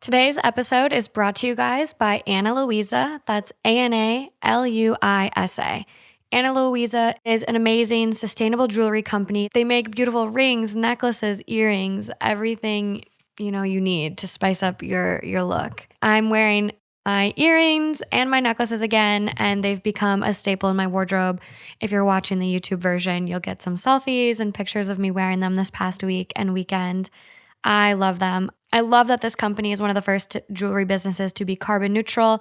Today's episode is brought to you guys by Ana Luisa. That's Analuisa. Ana Luisa is an amazing, sustainable jewelry company. They make beautiful rings, necklaces, earrings, everything you need to spice up your look. I'm wearing my earrings and my necklaces again, and they've become a staple in my wardrobe. If you're watching the YouTube version, you'll get some selfies and pictures of me wearing them this past week and weekend. I love them. I love that this company is one of the first jewelry businesses to be carbon neutral,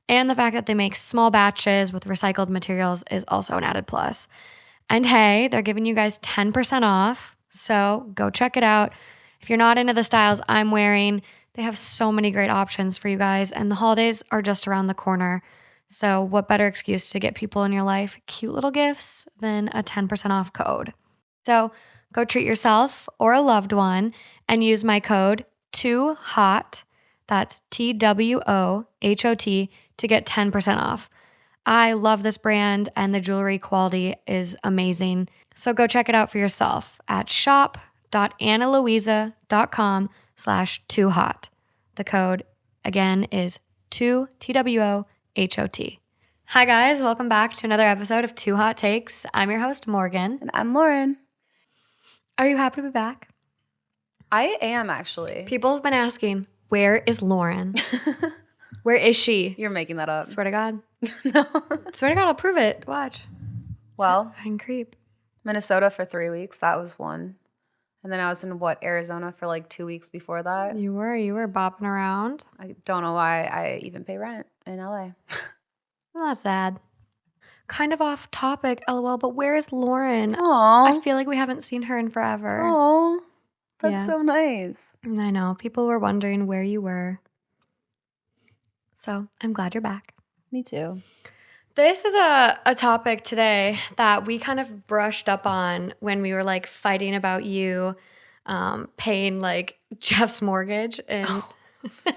and the fact that they make small batches with recycled materials is also an added plus. And hey, they're giving you guys 10% off, so go check it out. If you're not into the styles I'm wearing, they have so many great options for you guys, and the holidays are just around the corner. So what better excuse to get people in your life cute little gifts than a 10% off code? So go treat yourself or a loved one and use my code 2HOT, that's TWOHOT, to get 10% off. I love this brand and the jewelry quality is amazing. So go check it out for yourself at shop.analuisa.com/2hot. The code again is 2TWOHOT. Hi guys, welcome back to another episode of Two Hot Takes. I'm your host Morgan. And I'm Lauren. Are you happy to be back? I am actually. People have been asking, where is Lauren? Where is she? You're making that up. Swear to God. No. Swear to God, I'll prove it. Watch. Well, I can creep. Minnesota for 3 weeks. That was one. And then I was in Arizona for like 2 weeks before that. You were bopping around. I don't know why I even pay rent in LA. Well, that's sad. Kind of off topic, LOL, but where is Lauren? Aww. I feel like we haven't seen her in forever. Aww. That's Yeah. so nice. I know. People were wondering where you were. So I'm glad you're back. Me too. This is a topic today that we kind of brushed up on when we were like fighting about you paying like Jeff's mortgage. And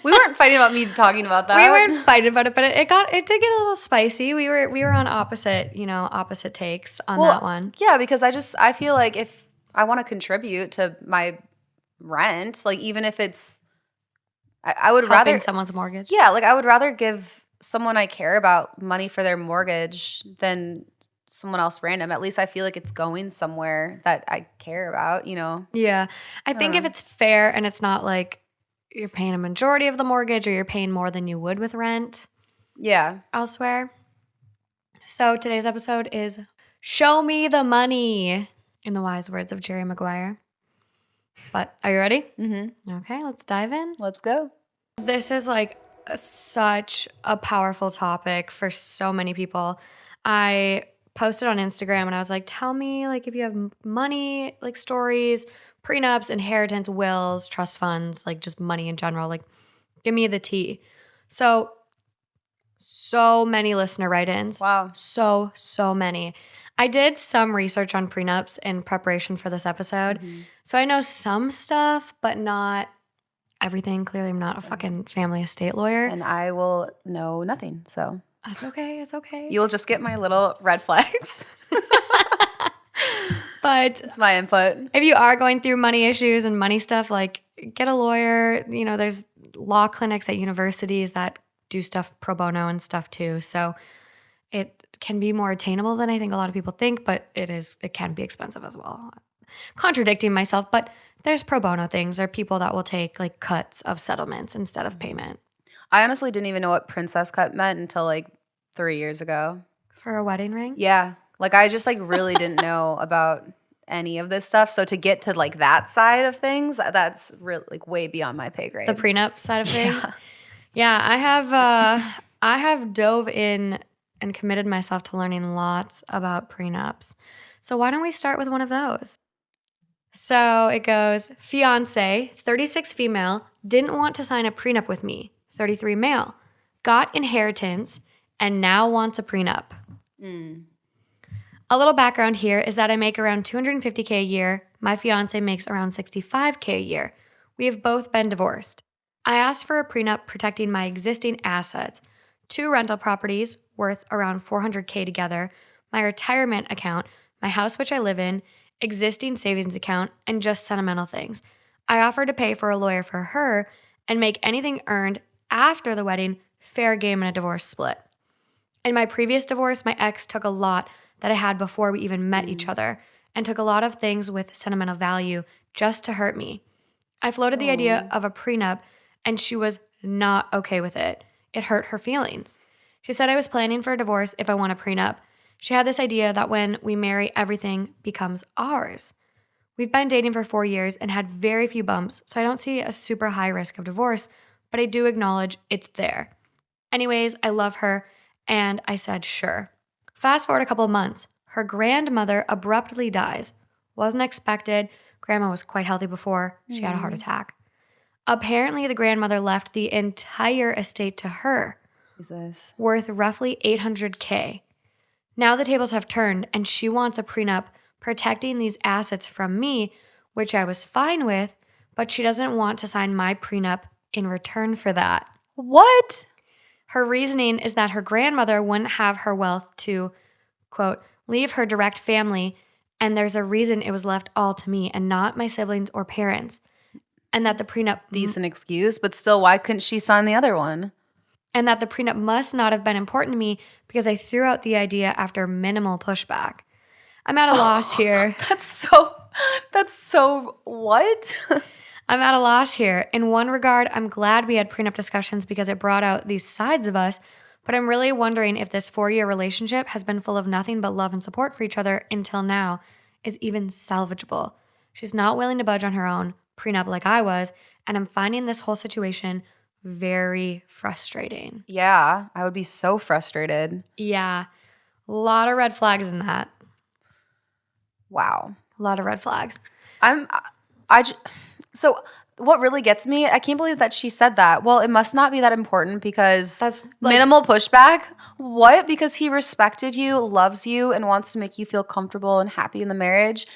We weren't fighting about me talking about that. we weren't fighting about it, but it did get a little spicy. We were on opposite takes on that one. Yeah, because I feel like if I want to contribute to my rent, like even if it's I would Helping rather someone's mortgage. Yeah, like I would rather give someone I care about money for their mortgage than someone else random. At least I feel like it's going somewhere that I care about, Yeah. I think if it's fair and it's not like you're paying a majority of the mortgage or you're paying more than you would with rent Yeah. elsewhere. So today's episode is Show Me the Money, in the wise words of Jerry Maguire. But are you ready? Mm-hmm. Okay, let's dive in. Let's go. This is like such a powerful topic for so many people. I posted on Instagram and I was like, tell me like if you have money, like stories, prenups, inheritance, wills, trust funds, like just money in general, like give me the tea. So many listener write-ins. Wow. So many. I did some research on prenups in preparation for this episode. Mm-hmm. So I know some stuff, but not everything. Clearly, I'm not a fucking family estate lawyer. And I will know nothing. So That's okay. It's okay. you will just get my little red flags. But It's my input. if you are going through money issues and money stuff, like get a lawyer. There's law clinics at universities that do stuff pro bono and stuff too. So it can be more attainable than I think a lot of people think, but it can be expensive as well. Contradicting myself, but there's pro bono things or people that will take like cuts of settlements instead of payment. I honestly didn't even know what princess cut meant until like 3 years ago. For a wedding ring? Yeah. Like I just like really didn't know about any of this stuff. So to get to like that side of things, that's really like way beyond my pay grade. The prenup side of things? Yeah, I have dove in and committed myself to learning lots about prenups. So why don't we start with one of those? So it goes, fiance, 36 female, didn't want to sign a prenup with me, 33 male, got inheritance, and now wants a prenup. A little background here is that I make around $250K a year. My fiance makes around $65K a year. We have both been divorced. I asked for a prenup protecting my existing assets, 2 rental properties worth around $400K together, my retirement account, my house which I live in, existing savings account, and just sentimental things. I offered to pay for a lawyer for her and make anything earned after the wedding fair game in a divorce split. In my previous divorce, my ex took a lot that I had before we even met each other and took a lot of things with sentimental value just to hurt me. I floated the idea of a prenup, and she was not okay with it. It hurt her feelings. She said I was planning for a divorce if I want a prenup. She had this idea that when we marry, everything becomes ours. We've been dating for 4 years and had very few bumps, so I don't see a super high risk of divorce, but I do acknowledge it's there. Anyways, I love her, and I said sure. Fast forward a couple of months. Her grandmother abruptly dies. Wasn't expected. Grandma was quite healthy before. She had a heart attack. Apparently, the grandmother left the entire estate to her, Jesus. worth roughly $800K. Now the tables have turned, and she wants a prenup protecting these assets from me, which I was fine with, but she doesn't want to sign my prenup in return for that. What? Her reasoning is that her grandmother wouldn't have her wealth to, quote, leave her direct family, and there's a reason it was left all to me and not my siblings or parents. And that the prenup Decent excuse, but still, why couldn't she sign the other one? and that the prenup must not have been important to me because I threw out the idea after minimal pushback. I'm at a loss here. That's so what? I'm at a loss here. In one regard, I'm glad we had prenup discussions because it brought out these sides of us, but I'm really wondering if this 4-year relationship has been full of nothing but love and support for each other until now is even salvageable. She's not willing to budge on her own prenup like I was, and I'm finding this whole situation very frustrating. Yeah, I would be so frustrated. Yeah, a lot of red flags in that. Wow. A lot of red flags. So what really gets me, I can't believe that she said that. Well, it must not be that important because That's like- minimal pushback. What? Because he respected you, loves you, and wants to make you feel comfortable and happy in the marriage.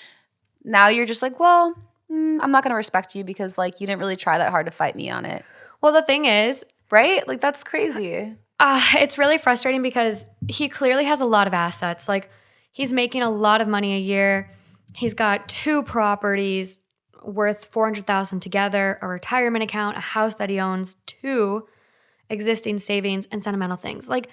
Now you're just like, well, I'm not going to respect you because like you didn't really try that hard to fight me on it. Well, the thing is, Right? Like that's crazy. it's really frustrating because he clearly has a lot of assets. Like he's making a lot of money a year. He's got 2 properties worth $400,000 together, a retirement account, a house that he owns, 2 existing savings, and sentimental things. Like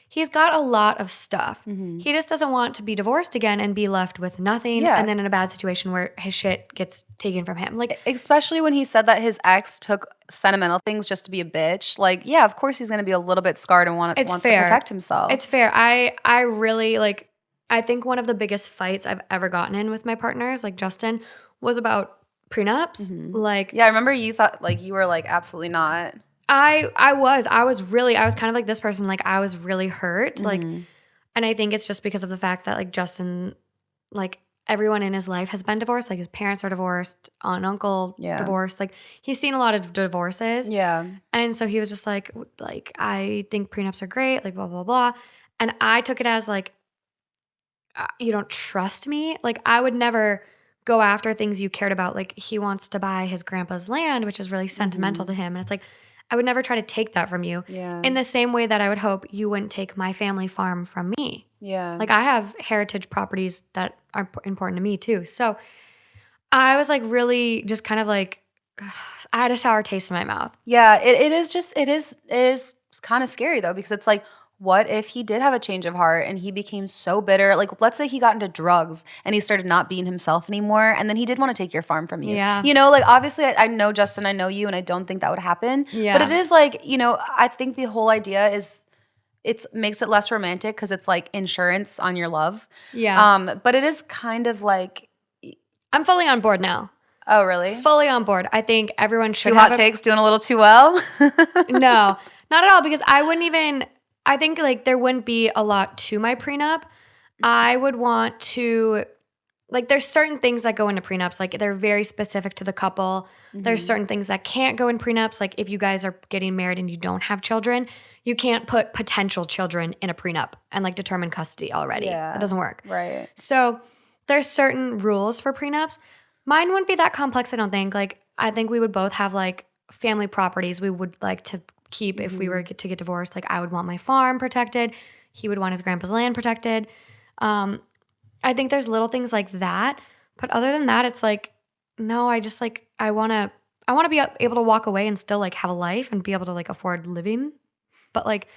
he's got a lot of stuff. He just doesn't want to be divorced again and be left with nothing and then in a bad situation where his shit gets taken from him. Like especially when he said that his ex took sentimental things just to be a bitch. Like, yeah, of course he's going to be a little bit scarred and wants to protect himself. It's fair. I really like, I think one of the biggest fights I've ever gotten in with my partners, like Justin, was about prenups. Like, yeah, I remember you thought like you were like absolutely not. I was kind of like this person. Like I was really hurt. Like, and I think it's just because of the fact that like Justin, like everyone in his life has been divorced. Like his parents are divorced, aunt and uncle divorced. Like he's seen a lot of divorces. Yeah. And so he was just like I think prenups are great. Like blah blah blah. And I took it as like, you don't trust me. Like I would never go after things you cared about. Like he wants to buy his grandpa's land, which is really sentimental to him. And it's like, I would never try to take that from you. Yeah. In the same way that I would hope you wouldn't take my family farm from me. Yeah. Like I have heritage properties that are important to me too. So I was like really just kind of like, I had a sour taste in my mouth. Yeah. It is kind of scary though, because it's like, what if he did have a change of heart and he became so bitter? Like, let's say he got into drugs and he started not being himself anymore, and then he did want to take your farm from you. Yeah. You know, like, obviously, I know Justin, I know you, and I don't think that would happen. Yeah. But it is like, you know, I think the whole idea is it makes it less romantic because it's like insurance on your love. Yeah. But it is kind of like. I'm fully on board now. Oh, really? Fully on board. I think everyone should Two have hot takes doing a little too well? No, not at all, because I wouldn't even, I think like there wouldn't be a lot to my prenup. I would want to, like there's certain things that go into prenups, like they're very specific to the couple. There's certain things that can't go in prenups. Like if you guys are getting married and you don't have children, you can't put potential children in a prenup and like determine custody already. Yeah. That doesn't work. Right. So there's certain rules for prenups. Mine wouldn't be that complex, I don't think. Like I think we would both have like family properties we would like to keep if we were to get divorced. Like I would want my farm protected. He would want his grandpa's land protected. I think there's little things like that. But other than that, it's like, no, I just like, I want to I want to be able to walk away and still like have a life and be able to like afford living. But like,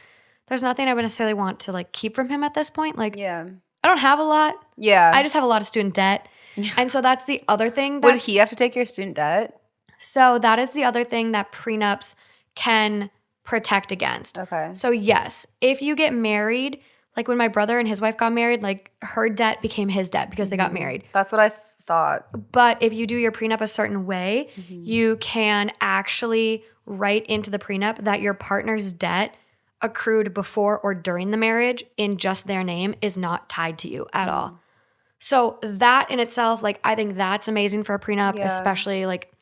there's nothing I would necessarily want to like keep from him at this point. Like, Yeah. I don't have a lot. Yeah. I just have a lot of student debt. And so that's the other thing. Would he have to take your student debt? So that is the other thing that prenups can protect against. Okay. So yes, if you get married, like when my brother and his wife got married, like her debt became his debt because they got married. That's what I thought. But if you do your prenup a certain way, you can actually write into the prenup that your partner's debt accrued before or during the marriage in just their name is not tied to you at all. So that in itself, like I think that's amazing for a prenup, especially like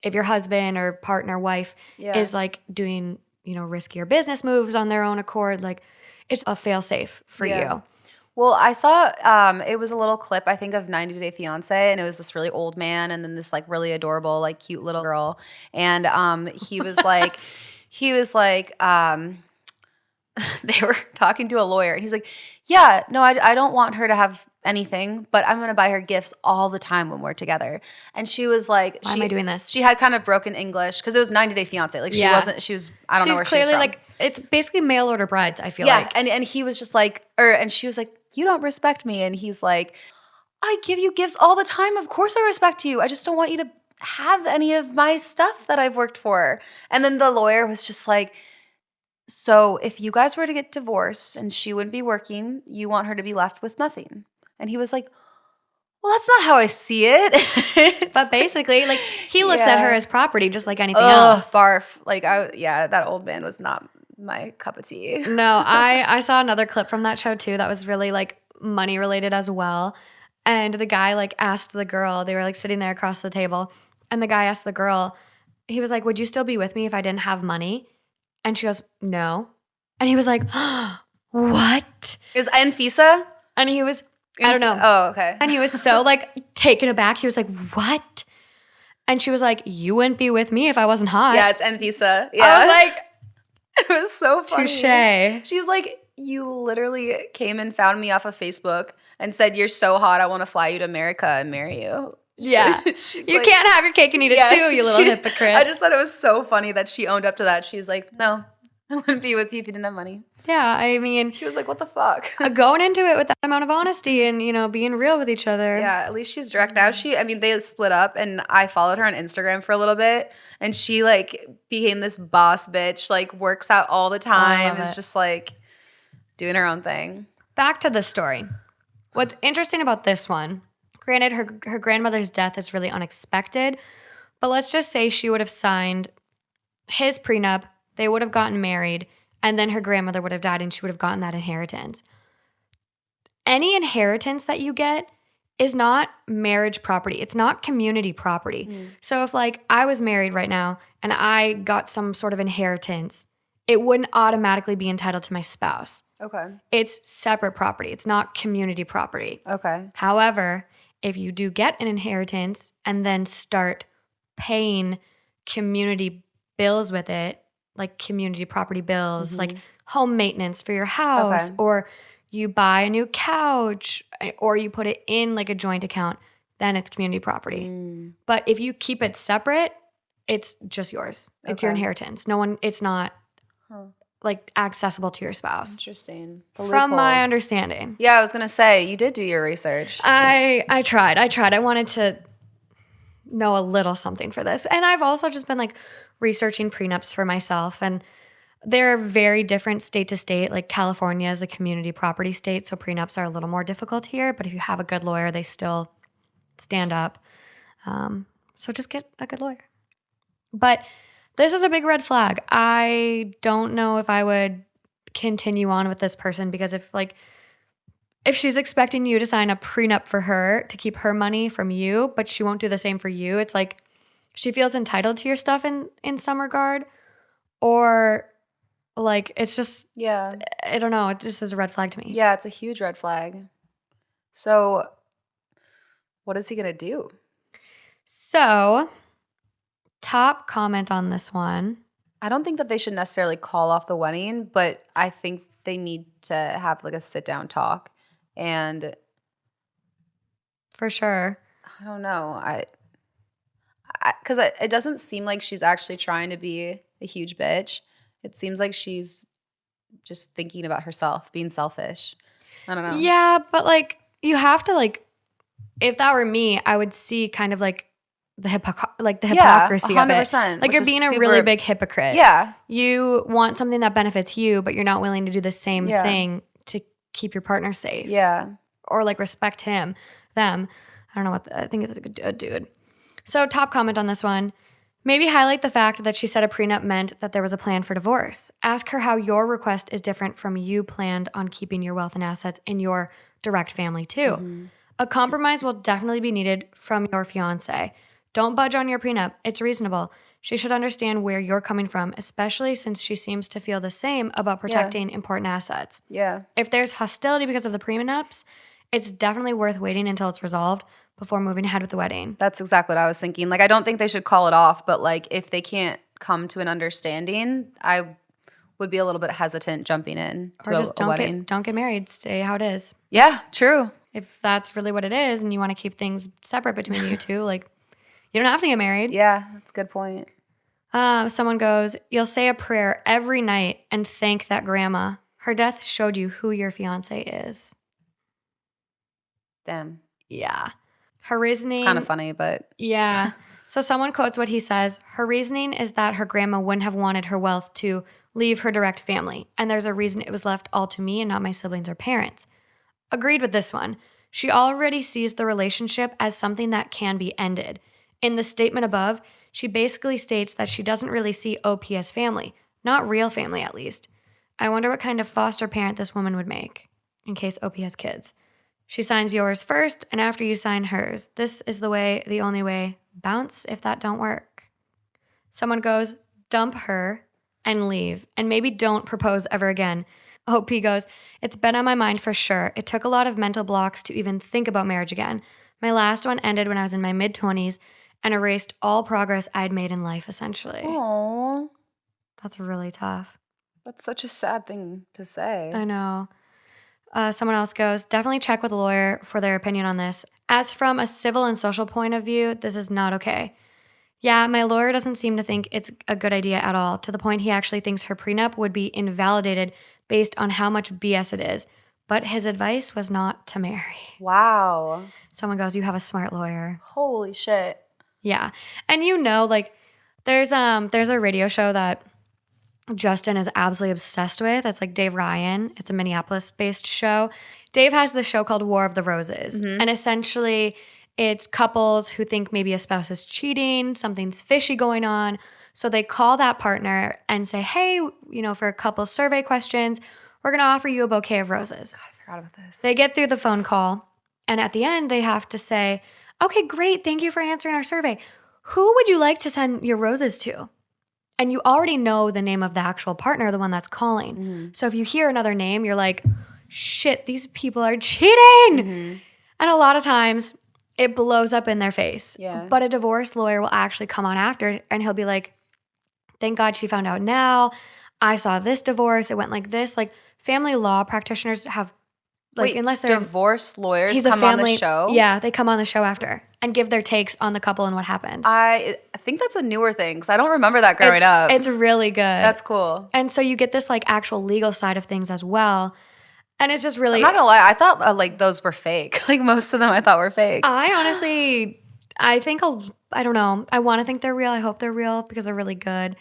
if your husband or partner, wife is like doing, you know, riskier business moves on their own accord, like it's a fail safe for you. Well, I saw it was a little clip, I think, of 90 Day Fiance, and it was this really old man and then this like really adorable, like cute little girl. And he was like, they were talking to a lawyer, and he's like, yeah, no, I don't want her to have anything, but I'm going to buy her gifts all the time when we're together. And she was like, Why am I doing this? She had kind of broken English because it was 90 Day Fiance. Like I don't know where she's she's clearly from. like, it's basically mail order brides, I feel like. Yeah, and he was just like, and she was like, you don't respect me. And he's like, I give you gifts all the time. Of course I respect you. I just don't want you to have any of my stuff that I've worked for. And then the lawyer was just like, so if you guys were to get divorced and she wouldn't be working, you want her to be left with nothing. And he was like, well, that's not how I see it. But basically, like he looks at her as property just like anything else. Barf. Like, that old man was not my cup of tea. No, I saw another clip from that show too that was really like money related as well. And the guy like asked the girl, they were like sitting there across the table, and the guy asked the girl, he was like, would you still be with me if I didn't have money? And she goes, no. And he was like, what? Is Anfisa? And he was, I don't know. Oh, okay. And he was so like taken aback. He was like, what? And she was like, you wouldn't be with me if I wasn't hot. Yeah, it's Anfisa. Yeah. I was like, it was so funny. touche. She's like, you literally came and found me off of Facebook and said, you're so hot, I want to fly you to America and marry you. Yeah. You like, can't have your cake and eat it too, you little hypocrite. I just thought it was so funny that she owned up to that. She's like, no, I wouldn't be with you if you didn't have money. Yeah, I mean. She was like, what the fuck? Going into it with that amount of honesty and, you know, being real with each other. Yeah, at least she's direct now. They split up, and I followed her on Instagram for a little bit, and she like became this boss bitch, like works out all the time. It's just like doing her own thing. Back to the story. What's interesting about this one, granted, her grandmother's death is really unexpected, but let's just say she would have signed his prenup, they would have gotten married, and then her grandmother would have died and she would have gotten that inheritance. Any inheritance that you get is not marriage property. It's not community property. So if like I was married right now and I got some sort of inheritance, it wouldn't automatically be entitled to my spouse. Okay. It's separate property. It's not community property. Okay. However, if you do get an inheritance and then start paying community bills with it, like community property bills, like home maintenance for your house, or you buy a new couch, or you put it in like a joint account, then it's community property. But if you keep it separate, it's just yours. It's your inheritance. It's not like accessible to your spouse. Interesting. From my understanding. Yeah, I was going to say, you did do your research. I tried. I wanted to know a little something for this. And I've also just been like researching prenups for myself, and they're very different state to state. Like California is a community property state, so prenups are a little more difficult here, but if you have a good lawyer, they still stand up. So just get a good lawyer. But this is a big red flag. I don't know if I would continue on with this person, because if she's expecting you to sign a prenup for her to keep her money from you, but she won't do the same for you, it's like she feels entitled to your stuff in some regard, or like it's just, I don't know, it just is a red flag to me. Yeah, it's a huge red flag. So what is he going to do? So top comment on this one. I don't think that they should necessarily call off the wedding, but I think they need to have like a sit down talk. And for sure. I don't know. because it doesn't seem like she's actually trying to be a huge bitch. It seems like she's just thinking about herself, being selfish. I don't know. Yeah, but like you have to like, if that were me, I would see kind of like the hypocrisy of it. 100%. Like you're being a really big hypocrite. Yeah. You want something that benefits you, but you're not willing to do the same Yeah. thing to keep your partner safe. Yeah. Or like respect them. I don't know I think it's a good dude. So top comment on this one. Maybe highlight the fact that she said a prenup meant that there was a plan for divorce. Ask her how your request is different from you planned on keeping your wealth and assets in your direct family too. Mm-hmm. A compromise will definitely be needed from your fiance. Don't budge on your prenup. It's reasonable. She should understand where you're coming from, especially since she seems to feel the same about protecting important assets. Yeah. If there's hostility because of the prenups, it's definitely worth waiting until it's resolved before moving ahead with the wedding. That's exactly what I was thinking. Like, I don't think they should call it off, but like if they can't come to an understanding, I would be a little bit hesitant jumping in to or just a wedding. Don't get married. Stay how it is. Yeah, true. If that's really what it is and you want to keep things separate between you two, like you don't have to get married. Yeah, that's a good point. Someone goes, you'll say a prayer every night and thank that grandma. Her death showed you who your fiance is. Damn. Yeah. Her reasoning. It's kind of funny, but. Yeah. So someone quotes what he says. Her reasoning is that her grandma wouldn't have wanted her wealth to leave her direct family. And there's a reason it was left all to me and not my siblings or parents. Agreed with this one. She already sees the relationship as something that can be ended. In the statement above, she basically states that she doesn't really see OP as family, not real family at least. I wonder what kind of foster parent this woman would make, in case OP has kids. She signs yours first, and after you sign hers. This is the only way. Bounce if that don't work. Someone goes, dump her and leave, and maybe don't propose ever again. OP goes, it's been on my mind for sure. It took a lot of mental blocks to even think about marriage again. My last one ended when I was in my mid-20s and erased all progress I'd made in life, essentially. Aww. That's really tough. That's such a sad thing to say. I know. Someone else goes, definitely check with a lawyer for their opinion on this. As from a civil and social point of view, this is not okay. Yeah, my lawyer doesn't seem to think it's a good idea at all, to the point he actually thinks her prenup would be invalidated based on how much BS it is. But his advice was not to marry. Wow. Someone goes, you have a smart lawyer. Holy shit. Yeah. And like, there's a radio show that Justin is absolutely obsessed with. It's like Dave Ryan. It's a Minneapolis-based show. Dave has this show called War of the Roses. Mm-hmm. And essentially, it's couples who think maybe a spouse is cheating, something's fishy going on. So they call that partner and say, hey, for a couple survey questions, we're going to offer you a bouquet of roses. God, I forgot about this. They get through the phone call, and at the end, they have to say, okay, great, thank you for answering our survey. Who would you like to send your roses to? And you already know the name of the actual partner, the one that's calling. Mm-hmm. So if you hear another name, you're like, shit, these people are cheating. Mm-hmm. And a lot of times, it blows up in their face. Yeah. But a divorce lawyer will actually come on after, and he'll be like, thank God she found out now. I saw this divorce. It went like this. Like, family law practitioners have, like, wait, unless they're divorce lawyers come on the show? Yeah, they come on the show after and give their takes on the couple and what happened. I think that's a newer thing because I don't remember that growing up. It's really good. That's cool. And so you get this like actual legal side of things as well. And it's just really. So I'm not gonna lie. I thought like those were fake. Like most of them, I thought were fake. I honestly, I don't know. I want to think they're real. I hope they're real because they're really good.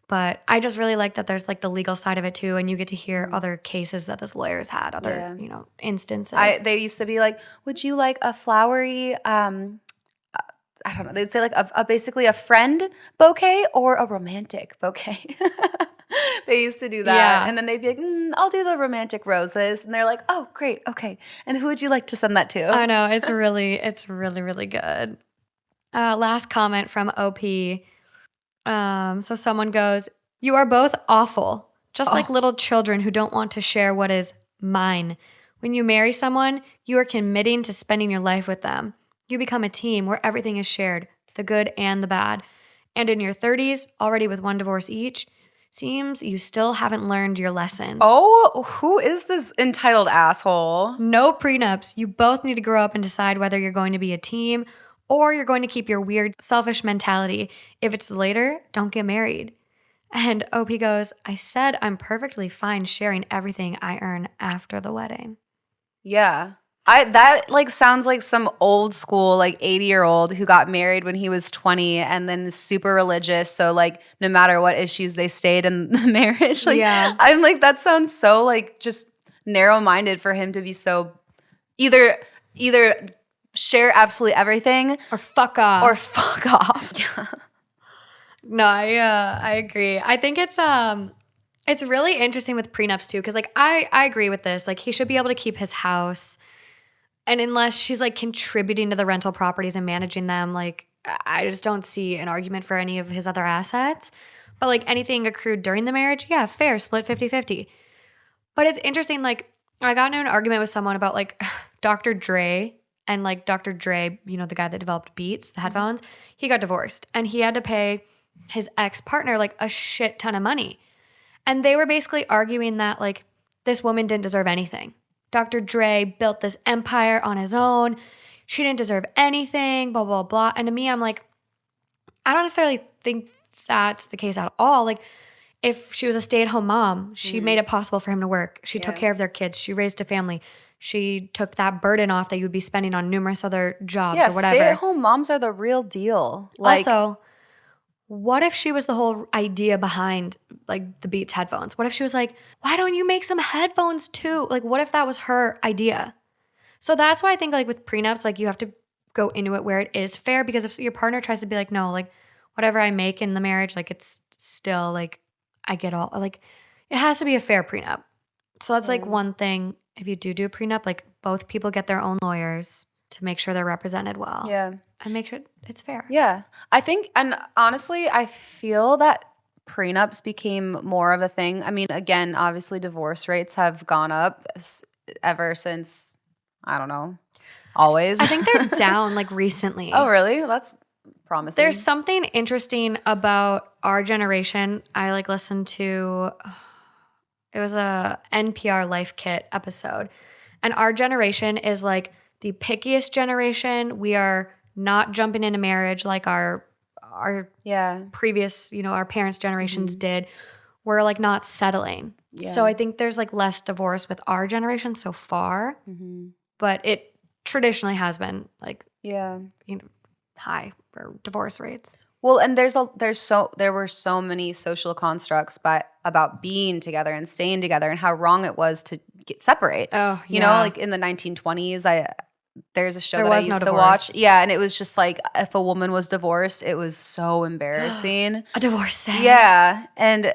But I just really like that there's like the legal side of it too, and you get to hear other cases that this lawyer's had, other instances. They used to be like, "Would you like a flowery?" I don't know. They'd say like basically a friend bouquet or a romantic bouquet. They used to do that, and then they'd be like, "I'll do the romantic roses," and they're like, "Oh, great, okay." And who would you like to send that to? I know it's really, really good. Last comment from OP. So someone goes, you are both awful, just like little children who don't want to share what is mine. When you marry someone, you are committing to spending your life with them. You become a team where everything is shared, the good and the bad. And in your 30s, already with one divorce each, seems you still haven't learned your lessons. Oh, who is this entitled asshole? No prenups. You both need to grow up and decide whether you're going to be a team or you're going to keep your weird, selfish mentality. If it's the later, don't get married. And OP goes, I said I'm perfectly fine sharing everything I earn after the wedding. Yeah. That like sounds like some old school like 80-year-old who got married when he was 20 and then is super religious. So like no matter what issues they stayed in the marriage. Like Yeah. I'm like that sounds so like just narrow-minded for him to be so either share absolutely everything Or fuck off. or fuck off. Yeah. No, I agree. I think it's really interesting with prenups too, because like I agree with this. Like he should be able to keep his house. And unless she's like contributing to the rental properties and managing them, like I just don't see an argument for any of his other assets. But like anything accrued during the marriage, yeah, fair, split 50-50. But it's interesting, like I got into an argument with someone about like Dr. Dre and like Dr. Dre, you know, the guy that developed Beats, the headphones, he got divorced and he had to pay his ex-partner like a shit ton of money. And they were basically arguing that like this woman didn't deserve anything. Dr. Dre built this empire on his own. She didn't deserve anything, blah, blah, blah. And to me, I'm like, I don't necessarily think that's the case at all. Like, if she was a stay-at-home mom, she made it possible for him to work. She took care of their kids. She raised a family. She took that burden off that you would be spending on numerous other jobs or whatever. Stay-at-home moms are the real deal. Like, also, what if she was the whole idea behind like the Beats headphones? What if she was like, why don't you make some headphones too? Like, what if that was her idea? So that's why I think like with prenups, like you have to go into it where it is fair, because if your partner tries to be like, no, like whatever I make in the marriage, like it's still like I get all, like it has to be a fair prenup. So that's like one thing. If you do a prenup, like both people get their own lawyers to make sure they're represented well. yeah. And make sure it's fair. Yeah. I think, and honestly, I feel that prenups became more of a thing. I mean, again, obviously divorce rates have gone up ever since, I don't know, always. I think they're down like recently. Oh, really? That's promising. There's something interesting about our generation. I like listened to, it was a NPR Life Kit episode. And our generation is like the pickiest generation. We are not jumping into marriage like our previous, you know, our parents' generations did. We're like not settling. Yeah. So I think there's like less divorce with our generation so far. But it traditionally has been like high for divorce rates. Well, and there were so many social constructs about being together and staying together and how wrong it was to separate. Oh, you know, like in the 1920s, there's a show that I used to watch. Yeah, and it was just like if a woman was divorced, it was so embarrassing. A divorcee. Yeah, and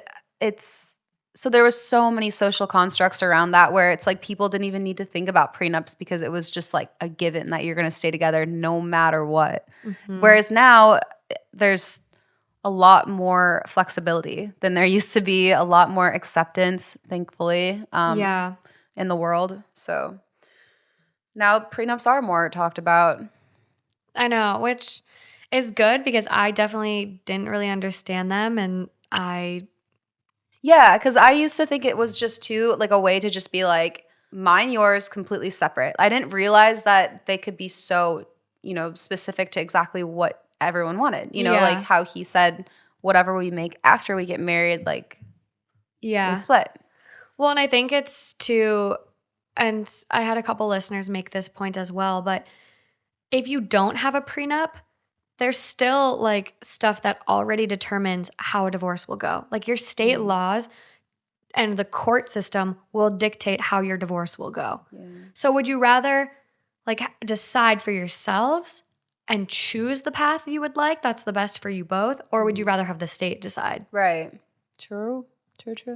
so there was so many social constructs around that where it's like people didn't even need to think about prenups because it was just like a given that you're going to stay together no matter what. Whereas now there's a lot more flexibility than there used to be, a lot more acceptance, thankfully, in the world. So now prenups are more talked about. I know, which is good because I definitely didn't really understand them. And yeah, because I used to think it was just like a way to just be like, mine, yours, completely separate. I didn't realize that they could be so, you know, specific to exactly what everyone wanted. You know, like how he said, whatever we make after we get married, like, we split. Well, and I think it's and I had a couple listeners make this point as well, but if you don't have a prenup, there's still like stuff that already determines how a divorce will go. Like your state laws and the court system will dictate how your divorce will go. So would you rather like decide for yourselves and choose the path you would like that's the best for you both, or would you rather have the state decide? Right. True.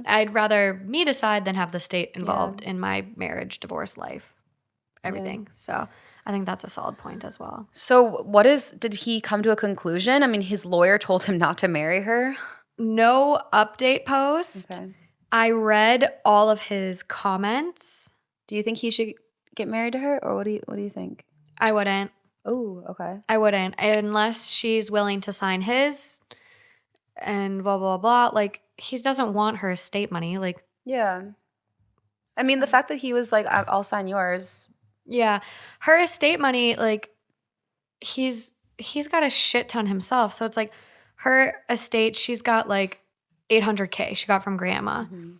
I'd rather me decide than have the state involved in my marriage, divorce, life, everything. So I think that's a solid point as well. So did he come to a conclusion? I mean, his lawyer told him not to marry her. No update post. Okay. I read all of his comments. Do you think he should get married to her, or what do you think? I wouldn't. Oh, okay. I wouldn't, unless she's willing to sign his and blah, blah, blah. Like, he doesn't want her estate money. Like, yeah. I mean, the fact that he was like, I'll sign yours. Yeah. Her estate money, like, he's he's got a shit ton himself. So it's like her estate, she's got like $800K she got from grandma. Mm-hmm.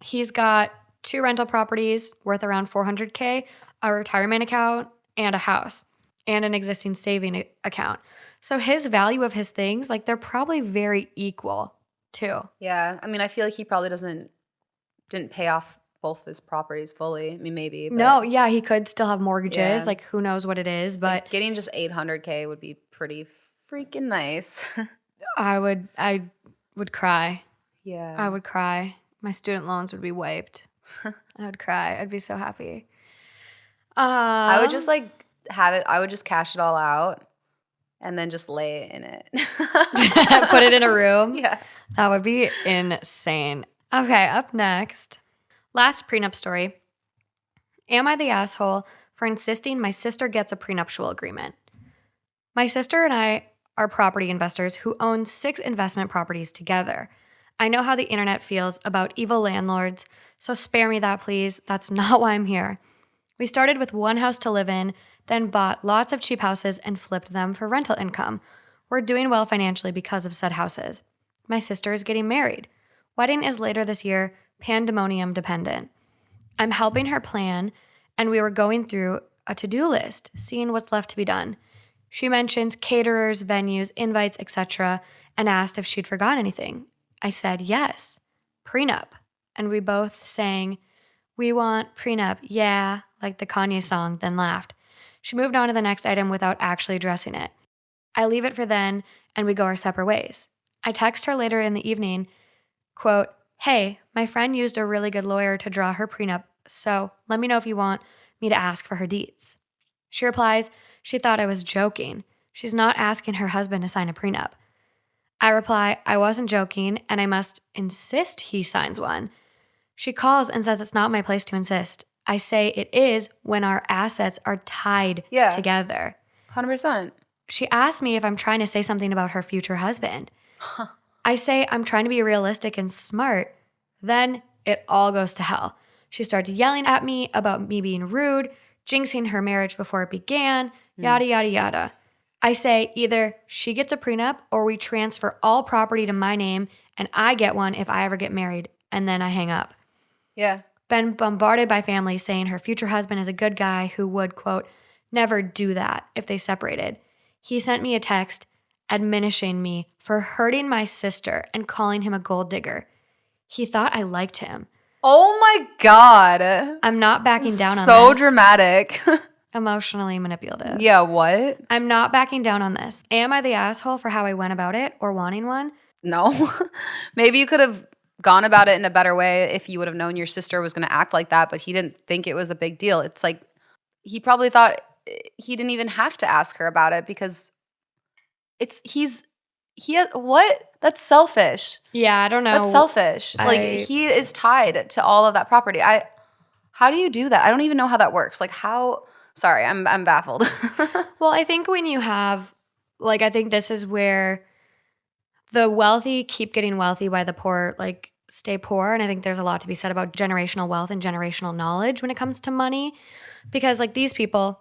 He's got 2 rental properties worth around $400K, a retirement account, and a house, and an existing saving account. So his value of his things, like they're probably very equal too. Yeah. I mean, I feel like he probably didn't pay off both his properties fully. I mean, maybe. But No, yeah, he could still have mortgages. Yeah. Like who knows what it is, but like, getting just $800K would be pretty freaking nice. I would cry. Yeah. I would cry. My student loans would be wiped. I would cry. I'd be so happy. I would just like have it. I would just cash it all out and then just lay in it. put it in a room. Yeah. That would be insane. Okay, up next. Last prenup story. Am I the asshole for insisting my sister gets a prenuptial agreement? My sister and I are property investors who own 6 investment properties together. I know how the internet feels about evil landlords, so spare me that, please. That's not why I'm here. We started with 1 house to live in, then bought lots of cheap houses and flipped them for rental income. We're doing well financially because of said houses. My sister is getting married. Wedding is later this year, pandemonium dependent. I'm helping her plan, and we were going through a to-do list, seeing what's left to be done. She mentions caterers, venues, invites, etc., and asked if she'd forgotten anything. I said yes. Prenup. And we both sang, "We want prenup, yeah," like the Kanye song, then laughed. She moved on to the next item without actually addressing it. I leave it for then, and we go our separate ways. I text her later in the evening, quote, "Hey, my friend used a really good lawyer to draw her prenup, so let me know if you want me to ask for her deeds." She replies she thought I was joking. She's not asking her husband to sign a prenup. I reply I wasn't joking and I must insist he signs one. She calls and says it's not my place to insist. I say it is when our assets are tied together. 100%. She asks me if I'm trying to say something about her future husband. I say I'm trying to be realistic and smart. Then it all goes to hell. She starts yelling at me about me being rude, jinxing her marriage before it began, yada, yada, yada. I say either she gets a prenup or we transfer all property to my name and I get one if I ever get married, and then I hang up. Yeah. Been bombarded by family saying her future husband is a good guy who would, quote, never do that if they separated. He sent me a text admonishing me for hurting my sister and calling him a gold digger. He thought I liked him. Oh my God. I'm not backing down on this. So dramatic. Emotionally manipulative. Yeah, what? I'm not backing down on this. Am I the asshole for how I went about it or wanting one? No. Maybe you could have gone about it in a better way if you would have known your sister was going to act like that, but he didn't think it was a big deal. It's like he probably thought he didn't even have to ask her about it because what? That's selfish. Yeah, I don't know. That's selfish. Like he is tied to all of that property. How do you do that? I don't even know how that works. Like how? Sorry, I'm baffled. Well, I think when you have, like, I think this is where the wealthy keep getting wealthy while the poor, like, stay poor. And I think there's a lot to be said about generational wealth and generational knowledge when it comes to money. Because, like, these people,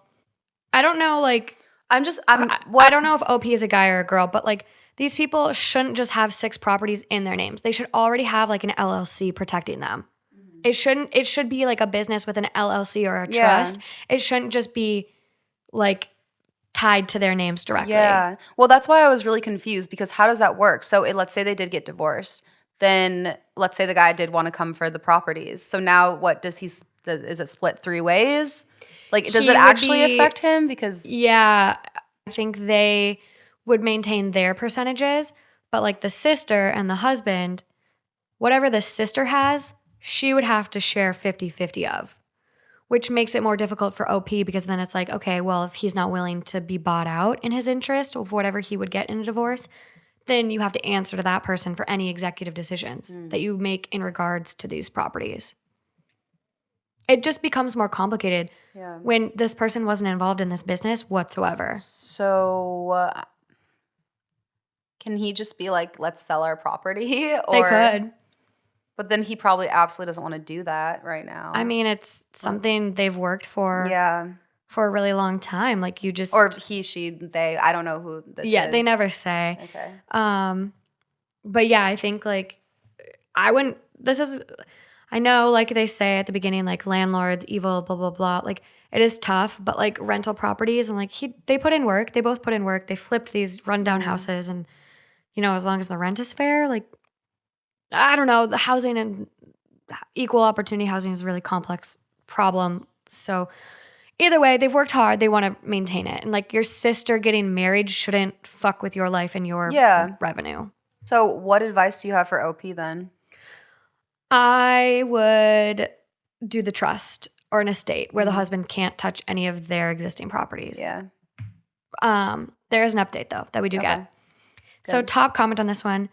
I don't know, like, I don't know if OP is a guy or a girl, but, like, these people shouldn't just have 6 properties in their names. They should already have, like, an LLC protecting them. It should be like a business with an LLC or a trust. It shouldn't just be like tied to their names directly. Yeah. Well, that's why I was really confused because how does that work? So let's say they did get divorced. Then let's say the guy did want to come for the properties. So now what is it split 3 ways? Like does it actually affect him? Because yeah, I think they would maintain their percentages, but like the sister and the husband, whatever the sister has, she would have to share 50-50 of, which makes it more difficult for OP because then it's like, okay, well, if he's not willing to be bought out in his interest of whatever he would get in a divorce, then you have to answer to that person for any executive decisions that you make in regards to these properties. It just becomes more complicated when this person wasn't involved in this business whatsoever. So can he just be like, let's sell our property? Or they could. But then he probably absolutely doesn't want to do that right now. I mean, it's something they've worked for for a really long time. Like you just Or he, she, they. I don't know who this is. Yeah, they never say. Okay. But yeah, I think like I wouldn't. I know like they say at the beginning, like landlords evil, blah blah blah. Like it is tough, but like rental properties and like they put in work. They both put in work. They flipped these rundown houses, and as long as the rent is fair, like I don't know, the housing and equal opportunity housing is a really complex problem. So either way, they've worked hard. They want to maintain it. And like your sister getting married shouldn't fuck with your life and your revenue. So what advice do you have for OP then? I would do the trust or an estate where the husband can't touch any of their existing properties. Yeah. There is an update though that we do get. Good. So top comment on this one.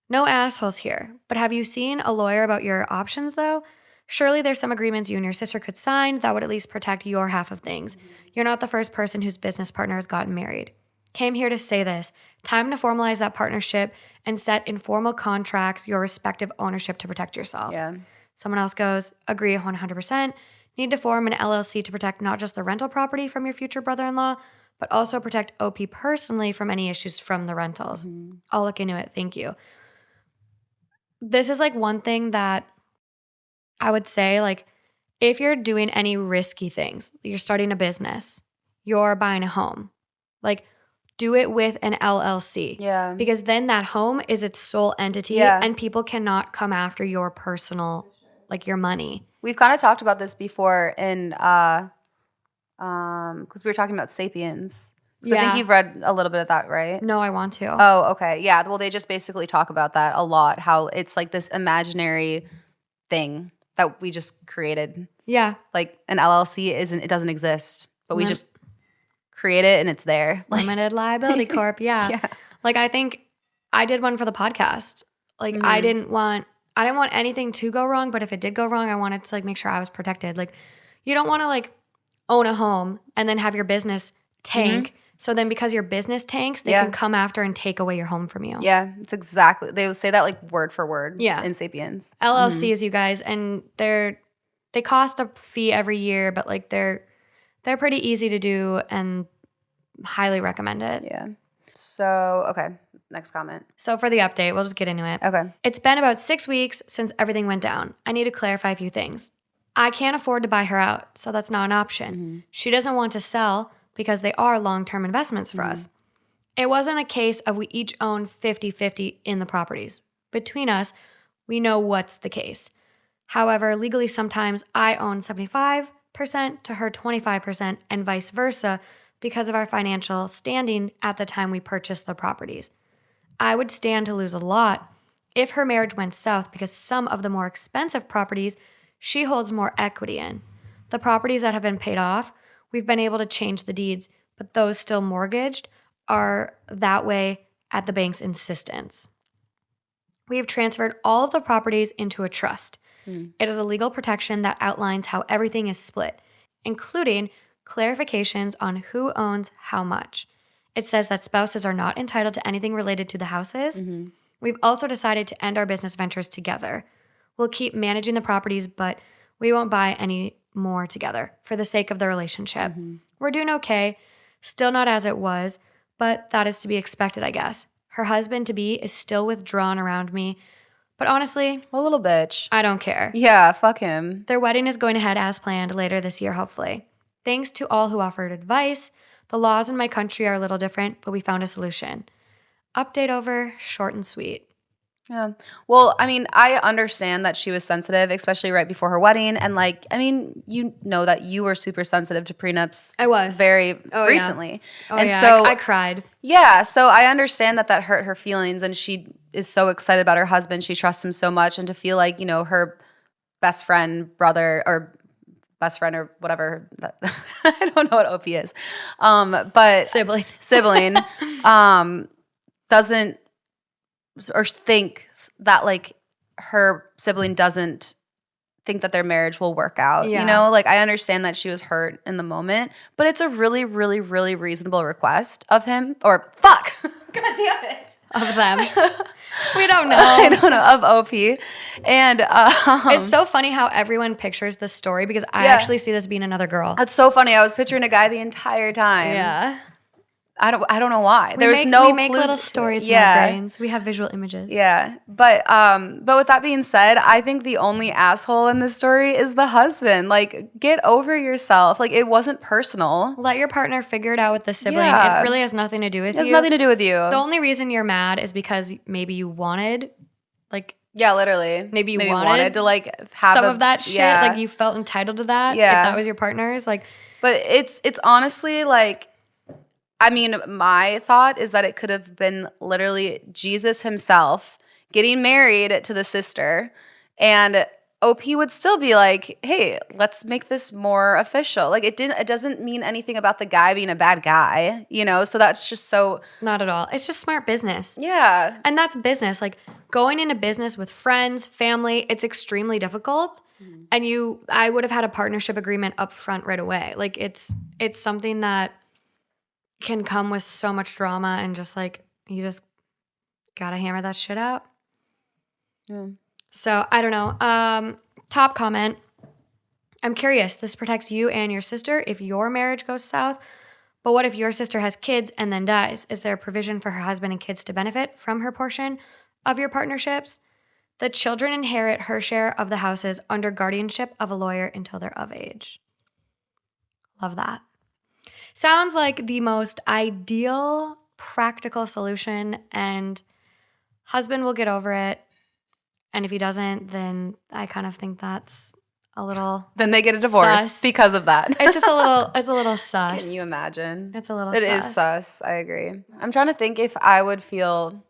No assholes here, but have you seen a lawyer about your options though? Surely there's some agreements you and your sister could sign that would at least protect your half of things. You're not the first person whose business partner has gotten married. Came here to say this. Time to formalize that partnership and set informal contracts, your respective ownership to protect yourself. Yeah. Someone else goes, agree 100%. Need to form an LLC to protect not just the rental property from your future brother-in-law, but also protect OP personally from any issues from the rentals. I'll look into it. Thank you. This is like one thing that I would say, like, if you're doing any risky things, you're starting a business, you're buying a home, like, do it with an LLC. Yeah. Because then that home is its sole entity and people cannot come after your personal, like, your money. We've kind of talked about this before in, because we were talking about Sapiens. So I think you've read a little bit of that, right? No, I want to. Oh, okay. Yeah. Well, they just basically talk about that a lot, how it's like this imaginary thing that we just created. Yeah. Like an LLC it doesn't exist, but we just create it and it's there. Limited liability corp. Yeah. Like I think I did one for the podcast. Like I didn't want anything to go wrong, but if it did go wrong, I wanted to like make sure I was protected. Like you don't want to like own a home and then have your business tank. So then because your business tanks, they can come after and take away your home from you. Yeah, it's exactly. They would say that like word for word in Sapiens. LLCs, you guys, and they cost a fee every year, but like they're pretty easy to do and highly recommend it. Yeah. So, okay, next comment. So for the update, we'll just get into it. Okay. It's been about 6 weeks since everything went down. I need to clarify a few things. I can't afford to buy her out, so that's not an option. She doesn't want to sell because they are long-term investments for us. It wasn't a case of we each own 50-50 in the properties. Between us, we know what's the case. However, legally sometimes I own 75% to her 25% and vice versa because of our financial standing at the time we purchased the properties. I would stand to lose a lot if her marriage went south because some of the more expensive properties she holds more equity in. The properties that have been paid off, we've been able to change the deeds, but those still mortgaged are that way at the bank's insistence. We have transferred all of the properties into a trust. It is a legal protection that outlines how everything is split, including clarifications on who owns how much. It says that spouses are not entitled to anything related to the houses. We've also decided to end our business ventures together. We'll keep managing the properties, but we won't buy any more together for the sake of the relationship. We're doing okay, still not as it was, but that is to be expected, I guess. Her husband-to-be is still withdrawn around me, but honestly, A little bitch. I don't care. Yeah, fuck him. Their wedding is going ahead as planned later this year, hopefully. Thanks to all who offered advice. The laws in my country are a little different, but we found a solution. Update over, short and sweet. Yeah. Well, I mean, I understand that she was sensitive, especially right before her wedding. And like, I mean, you know that you were super sensitive to prenups. I was. Very recently. And so I cried. Yeah. So I understand that hurt her feelings and she is so excited about her husband. She trusts him so much. And to feel like, you know, her best friend, brother, or best friend or whatever, I don't know what OP is. But Sibling. Doesn't or thinks that like her sibling doesn't think that their marriage will work out. You know, like I understand that she was hurt in the moment, but it's a really, really, really reasonable request of him. Or fuck. God damn it. of them. We don't know. I don't know, of OP. And It's so funny how everyone pictures this story because I actually see this being another girl. It's so funny. I was picturing a guy the entire time. Yeah. I don't know why. We make little stories in our brains. We have visual images. Yeah. But with that being said, I think the only asshole in this story is the husband. Like, get over yourself. Like, it wasn't personal. Let your partner figure it out with the sibling. Yeah. It really has nothing to do with you. It has nothing to do with you. The only reason you're mad is because maybe you wanted, like, yeah, literally. Maybe you wanted to like have some of that shit. Yeah. Like, you felt entitled to that. Yeah. If that was your partner's, like. But it's honestly like, I mean, my thought is that it could have been literally Jesus himself getting married to the sister, and OP would still be like, "Hey, let's make this more official." Like, it doesn't mean anything about the guy being a bad guy, you know? So that's just so Not at all. It's just smart business. Yeah. And that's business. Like, going into business with friends, family, it's extremely difficult. Mm-hmm. And I would have had a partnership agreement up front right away. Like, it's something that can come with so much drama, and just like, you just gotta hammer that shit out. Yeah. So I don't know. Top comment. I'm curious. This protects you and your sister if your marriage goes south. But what if your sister has kids and then dies? Is there a provision for her husband and kids to benefit from her portion of your partnerships? The children inherit her share of the houses under guardianship of a lawyer until they're of age. Love that. Sounds like the most ideal, practical solution, and husband will get over it. And if he doesn't, then I kind of think that's a little Then they get a divorce sus. Because of that. It's a little sus. Can you imagine? It's a little sus. It is sus. I agree. I'm trying to think if I would feel...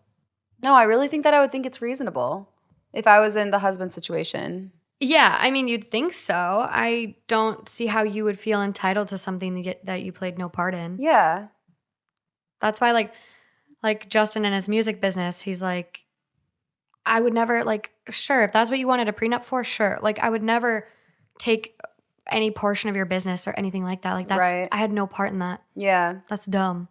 No, I really think that I would think it's reasonable if I was in the husband situation. Yeah, I mean, you'd think so. I don't see how you would feel entitled to something that you played no part in. Yeah. That's why, like Justin in his music business, he's like, I would never, like, sure, if that's what you wanted a prenup for, sure. Like, I would never take any portion of your business or anything like that. Like, that's, right. I had no part in that. Yeah. That's dumb.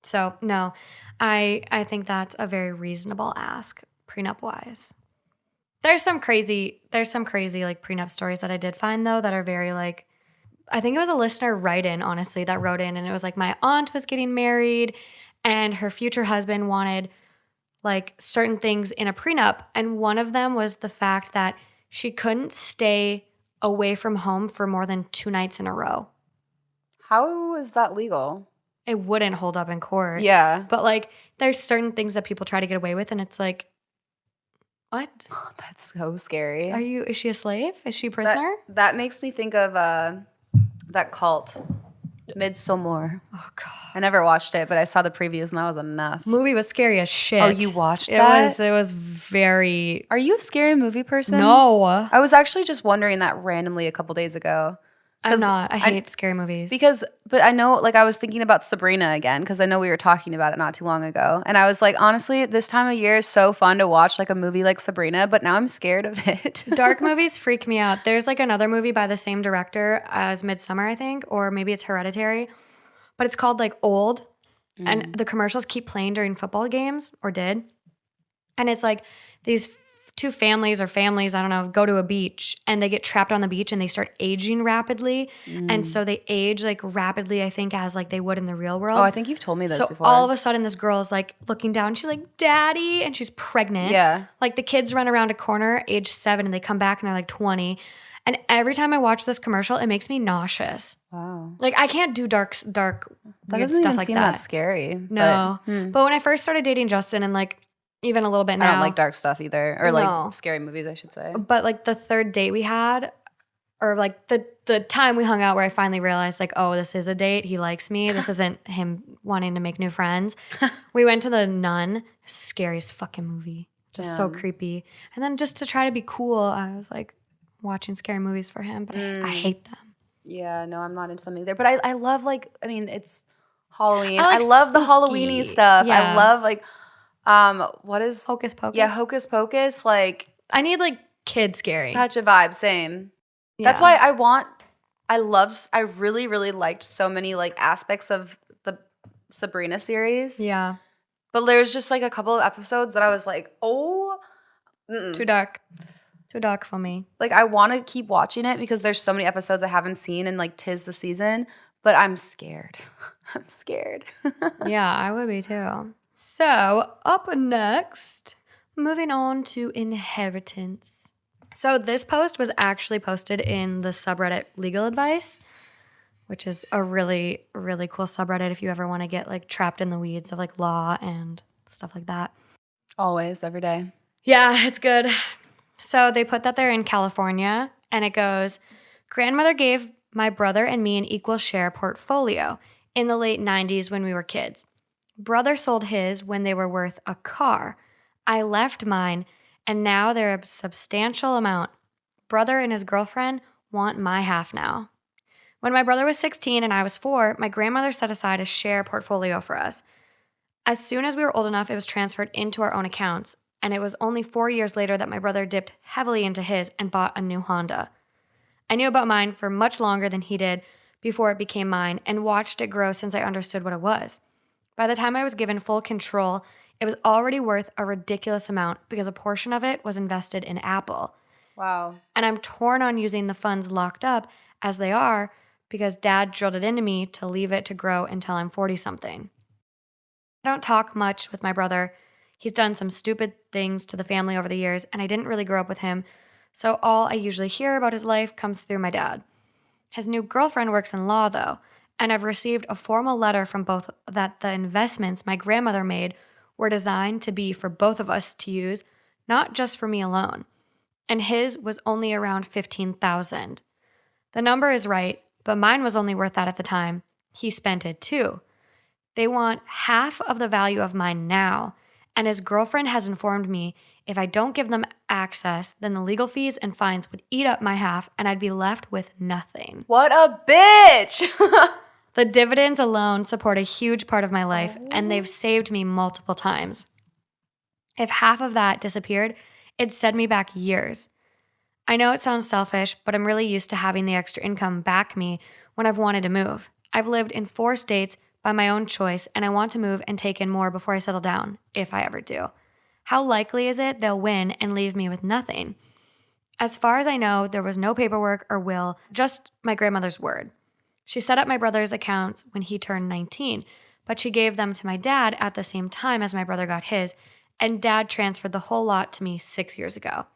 So, no, I think that's a very reasonable ask, prenup-wise. There's some crazy like prenup stories that I did find though that are very like, I think it was a listener honestly, that wrote in, and it was like, my aunt was getting married and her future husband wanted like certain things in a prenup, and one of them was the fact that she couldn't stay away from home for more than 2 nights in a row. How is that legal? It wouldn't hold up in court. Yeah. But like, there's certain things that people try to get away with, and it's like, what? That's so scary. Is she a slave? Is she a prisoner? That makes me think of that cult, Midsommar. Oh, God. I never watched it, but I saw the previews and that was enough. Movie was scary as shit. Oh, you watched that? It was very... Are you a scary movie person? No. I was actually just wondering that randomly a couple days ago. I'm not. I hate scary movies. But I know, like, I was thinking about Sabrina again because I know we were talking about it not too long ago. And I was like, honestly, this time of year is so fun to watch like a movie like Sabrina, but now I'm scared of it. Dark movies freak me out. There's like another movie by the same director as Midsommar, I think, or maybe it's Hereditary, but it's called like Old. And the commercials keep playing during football games, or did. And it's like these two families, I don't know, go to a beach and they get trapped on the beach and they start aging rapidly. And so they age like rapidly, I think, as like they would in the real world. Oh, I think you've told me this before. So all of a sudden this girl is like looking down. She's like, Daddy. And she's pregnant. Yeah. Like the kids run around a corner age 7 and they come back and they're like 20. And every time I watch this commercial, it makes me nauseous. Wow. Like, I can't do dark that weird doesn't stuff even like seem that. That scary. No. But when I first started dating Justin, and like even a little bit now. I don't like dark stuff either. Or like scary movies, I should say. But like the third date we had, or like the time we hung out where I finally realized like, oh, this is a date. He likes me. This isn't him wanting to make new friends. We went to The Nun. Scariest fucking movie. Just so creepy. And then just to try to be cool, I was like watching scary movies for him, but I hate them. Yeah, no, I'm not into them either. But I love it's Halloween. I love the Halloween-y stuff. Yeah. I love like what is Hocus Pocus? Yeah, Hocus Pocus. Like, I need like kid scary. Such a vibe. Same. Yeah. That's why I really, really liked so many like aspects of the Sabrina series. Yeah. But there's just like a couple of episodes that I was like, oh, It's too dark. Too dark for me. like I want to keep watching it because there's so many episodes I haven't seen and like 'tis the season, but I'm scared. I'm scared. Yeah, I would be too. So, up next, moving on to inheritance. So, this post was actually posted in the subreddit Legal Advice, which is a really, really cool subreddit if you ever want to get like trapped in the weeds of like law and stuff like that. Always, every day. Yeah, it's good. So they put that they're in California, and it goes, grandmother gave my brother and me an equal share portfolio in the late 90s when we were kids. Brother sold his when they were worth a car. I left mine, and now they're a substantial amount. Brother and his girlfriend want my half now. When my brother was 16 and I was 4, my grandmother set aside a share portfolio for us. As soon as we were old enough, it was transferred into our own accounts, and it was only 4 years later that my brother dipped heavily into his and bought a new Honda. I knew about mine for much longer than he did before it became mine and watched it grow since I understood what it was. By the time I was given full control, it was already worth a ridiculous amount because a portion of it was invested in Apple. Wow. And I'm torn on using the funds locked up as they are because dad drilled it into me to leave it to grow until I'm 40-something. I don't talk much with my brother. He's done some stupid things to the family over the years, and I didn't really grow up with him, so all I usually hear about his life comes through my dad. His new girlfriend works in law, though, and I've received a formal letter from both that the investments my grandmother made were designed to be for both of us to use, not just for me alone. And his was only around $15,000. The number is right, but mine was only worth that at the time. He spent it too. They want half of the value of mine now, and his girlfriend has informed me if I don't give them access, then the legal fees and fines would eat up my half and I'd be left with nothing. What a bitch! The dividends alone support a huge part of my life, and they've saved me multiple times. If half of that disappeared, it'd set me back years. I know it sounds selfish, but I'm really used to having the extra income back me when I've wanted to move. I've lived in 4 states by my own choice, and I want to move and take in more before I settle down, if I ever do. How likely is it they'll win and leave me with nothing? As far as I know, there was no paperwork or will, just my grandmother's word. She set up my brother's accounts when he turned 19, but she gave them to my dad at the same time as my brother got his, and dad transferred the whole lot to me 6 years ago.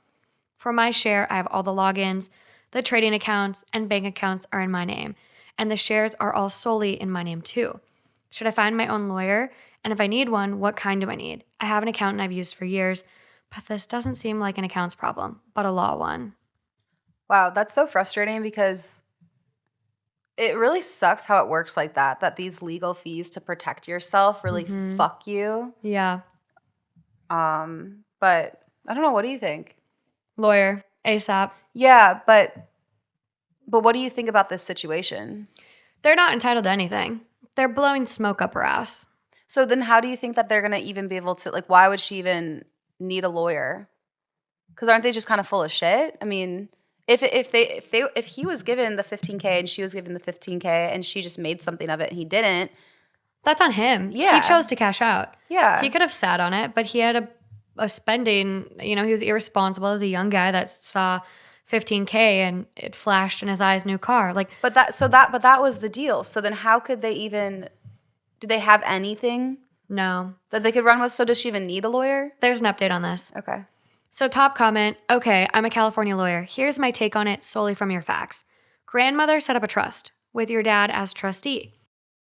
For my share, I have all the logins, the trading accounts, and bank accounts are in my name, and the shares are all solely in my name too. Should I find my own lawyer? And if I need one, what kind do I need? I have an accountant I've used for years, but this doesn't seem like an accounts problem, but a law one. Wow, that's so frustrating because it really sucks how it works like that, that these legal fees to protect yourself really fuck you. Yeah. But I don't know, what do you think? Lawyer, ASAP. Yeah, but what do you think about this situation? They're not entitled to anything. They're blowing smoke up her ass. So then how do you think that they're going to even be able to, like, why would she even need a lawyer? Because aren't they just kind of full of shit? I mean, if he was given the $15K and she was given the $15K and she just made something of it and he didn't. That's on him. Yeah. He chose to cash out. Yeah. He could have sat on it, but he had a spending, he was irresponsible as a young guy that saw $15K and it flashed in his eyes new car. But that was the deal. So then how could they even, do they have anything No. that they could run with? So does she even need a lawyer? There's an update on this. Okay. So top comment, okay, I'm a California lawyer. Here's my take on it solely from your facts. Grandmother set up a trust with your dad as trustee.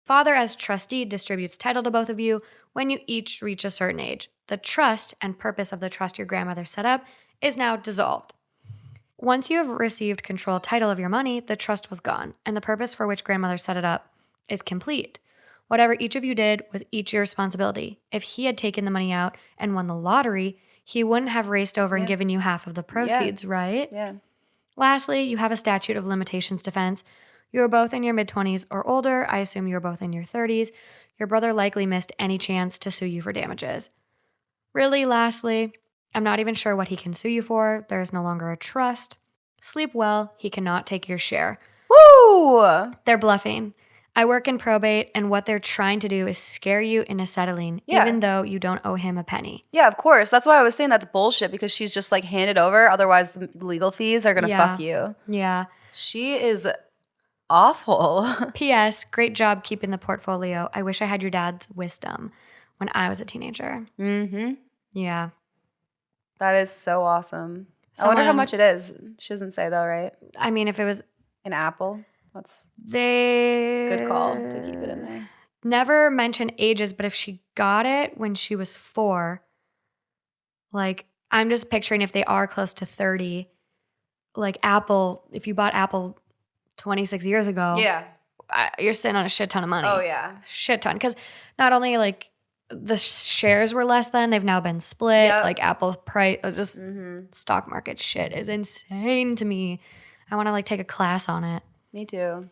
Father as trustee distributes title to both of you when you each reach a certain age. The trust and purpose of the trust your grandmother set up is now dissolved. Once you have received control title of your money, the trust was gone, and the purpose for which grandmother set it up is complete. Whatever each of you did was each your responsibility. If he had taken the money out and won the lottery, he wouldn't have raced over and given you half of the proceeds, right? Yeah. Lastly, you have a statute of limitations defense. You are both in your mid-20s or older. I assume you are both in your 30s. Your brother likely missed any chance to sue you for damages. Really, lastly, I'm not even sure what he can sue you for. There is no longer a trust. Sleep well. He cannot take your share. Woo! They're bluffing. I work in probate, and what they're trying to do is scare you into settling, even though you don't owe him a penny. Yeah, of course. That's why I was saying that's bullshit, because she's just like handed over. Otherwise, the legal fees are going to fuck you. Yeah. She is awful. P.S. Great job keeping the portfolio. I wish I had your dad's wisdom when I was a teenager. Mm-hmm. Yeah. That is so awesome. I wonder how much it is. She doesn't say though, right? I mean, if it was an apple, that's they good call to keep it in there. Never mention ages, but if she got it when she was 4, like I'm just picturing if they are close to 30, like Apple, if you bought Apple 26 years ago, you're sitting on a shit ton of money. Oh yeah, shit ton. Because not only like the shares were less than, they've now been split. Yep. Like Apple price, just stock market shit is insane to me. I want to like take a class on it. Me too.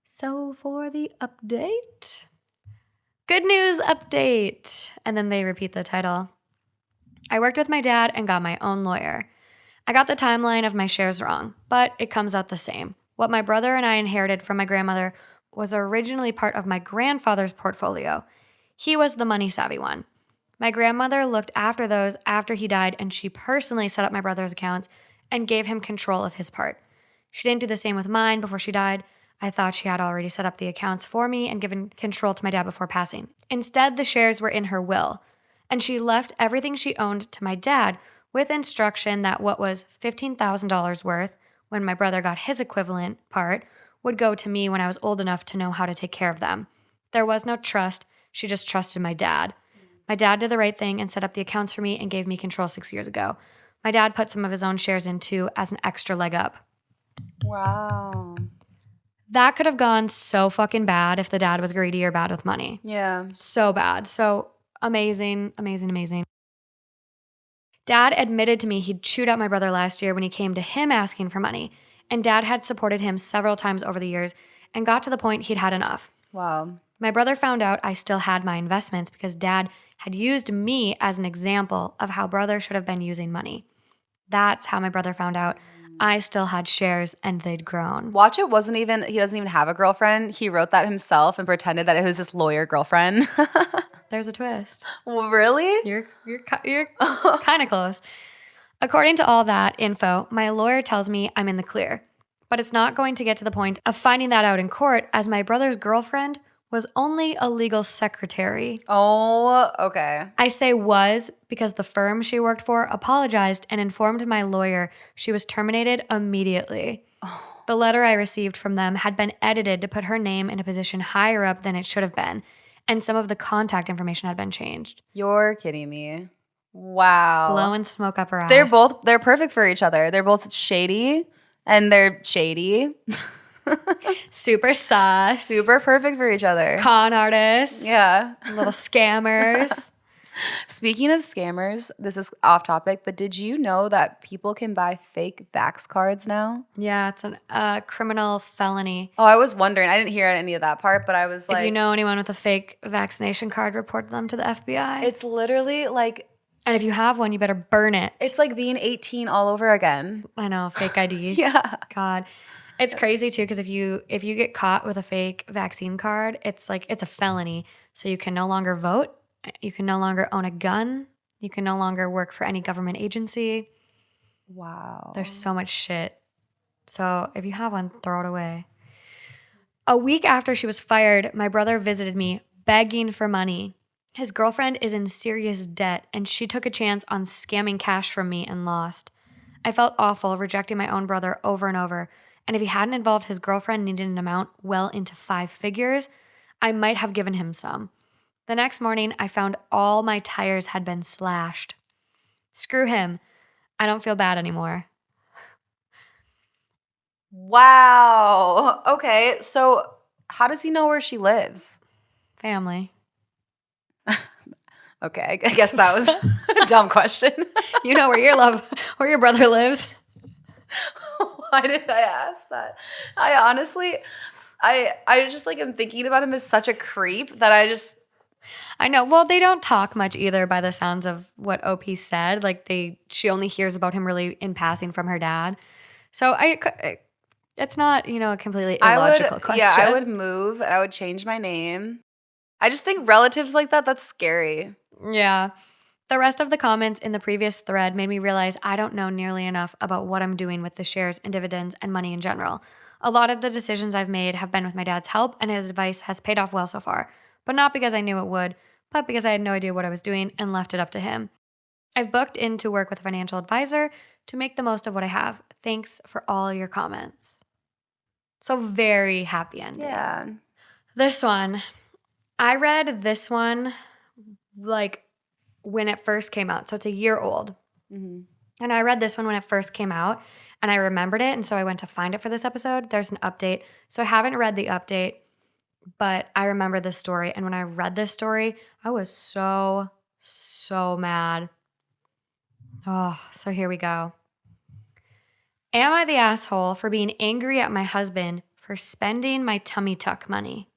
So for the update, good news update. And then they repeat the title. I worked with my dad and got my own lawyer. I got the timeline of my shares wrong, but it comes out the same. What my brother and I inherited from my grandmother was originally part of my grandfather's portfolio. He was the money savvy one. My grandmother looked after those after he died, and she personally set up my brother's accounts and gave him control of his part. She didn't do the same with mine before she died. I thought she had already set up the accounts for me and given control to my dad before passing. Instead, the shares were in her will, and she left everything she owned to my dad with instruction that what was $15,000 worth when my brother got his equivalent part would go to me when I was old enough to know how to take care of them. There was no trust. She just trusted my dad. My dad did the right thing and set up the accounts for me and gave me control 6 years ago. My dad put some of his own shares in too as an extra leg up. Wow. That could have gone so fucking bad if the dad was greedy or bad with money. Yeah. So bad. So amazing, amazing, amazing. Dad admitted to me he'd chewed out my brother last year when he came to him asking for money. And Dad had supported him several times over the years and got to the point he'd had enough. Wow. My brother found out I still had my investments because Dad had used me as an example of how brother should have been using money. That's how my brother found out I still had shares and they'd grown. Watch, he doesn't even have a girlfriend. He wrote that himself and pretended that it was his lawyer girlfriend. There's a twist. Well, really? You're kind of close. According to all that info, my lawyer tells me I'm in the clear. But it's not going to get to the point of finding that out in court, as my brother's girlfriend was only a legal secretary. Oh, okay. I say was because the firm she worked for apologized and informed my lawyer she was terminated immediately. Oh. The letter I received from them had been edited to put her name in a position higher up than it should have been, and some of the contact information had been changed. You're kidding me. Wow. Blowing smoke up her ass. They're perfect for each other. They're both shady, and they're shady. Super sus. Super perfect for each other. Con artists. Yeah. Little scammers. Speaking of scammers, this is off topic, but did you know that people can buy fake vax cards now? Yeah, it's a criminal felony. Oh, I was wondering. I didn't hear any of that part, but I was like... If you know anyone with a fake vaccination card, report them to the FBI. It's literally like... And if you have one, you better burn it. It's like being 18 all over again. I know, fake ID. Yeah. God. It's crazy too, because if you get caught with a fake vaccine card, it's a felony. So you can no longer vote. You can no longer own a gun. You can no longer work for any government agency. Wow. There's so much shit. So if you have one, throw it away. A week after she was fired, my brother visited me begging for money. His girlfriend is in serious debt, and she took a chance on scamming cash from me and lost. I felt awful rejecting my own brother over and over. And if he hadn't involved his girlfriend needing an amount well into 5 figures, I might have given him some. The next morning, I found all my tires had been slashed. Screw him. I don't feel bad anymore. Wow. Okay, so how does he know where she lives? Family. Okay, I guess that was a dumb question. You know where your brother lives. Why did I ask that? I honestly, I just like am thinking about him as such a creep that I know. Well, they don't talk much either by the sounds of what OP said. Like she only hears about him really in passing from her dad. So it It's not, a completely illogical question. Yeah, I would move. I would change my name. I just think relatives like that, that's scary. Yeah. The rest of the comments in the previous thread made me realize I don't know nearly enough about what I'm doing with the shares and dividends and money in general. A lot of the decisions I've made have been with my dad's help, and his advice has paid off well so far, but not because I knew it would, but because I had no idea what I was doing and left it up to him. I've booked in to work with a financial advisor to make the most of what I have. Thanks for all your comments. So very happy ending. Yeah. This one, I read this one like when it first came out. So it's a year old. Mm-hmm. And I read this one when it first came out and I remembered it. And so I went to find it for this episode. There's an update. So I haven't read the update, but I remember this story. And when I read this story, I was so mad. Oh, so here we go. Am I the asshole for being angry at my husband for spending my tummy tuck money?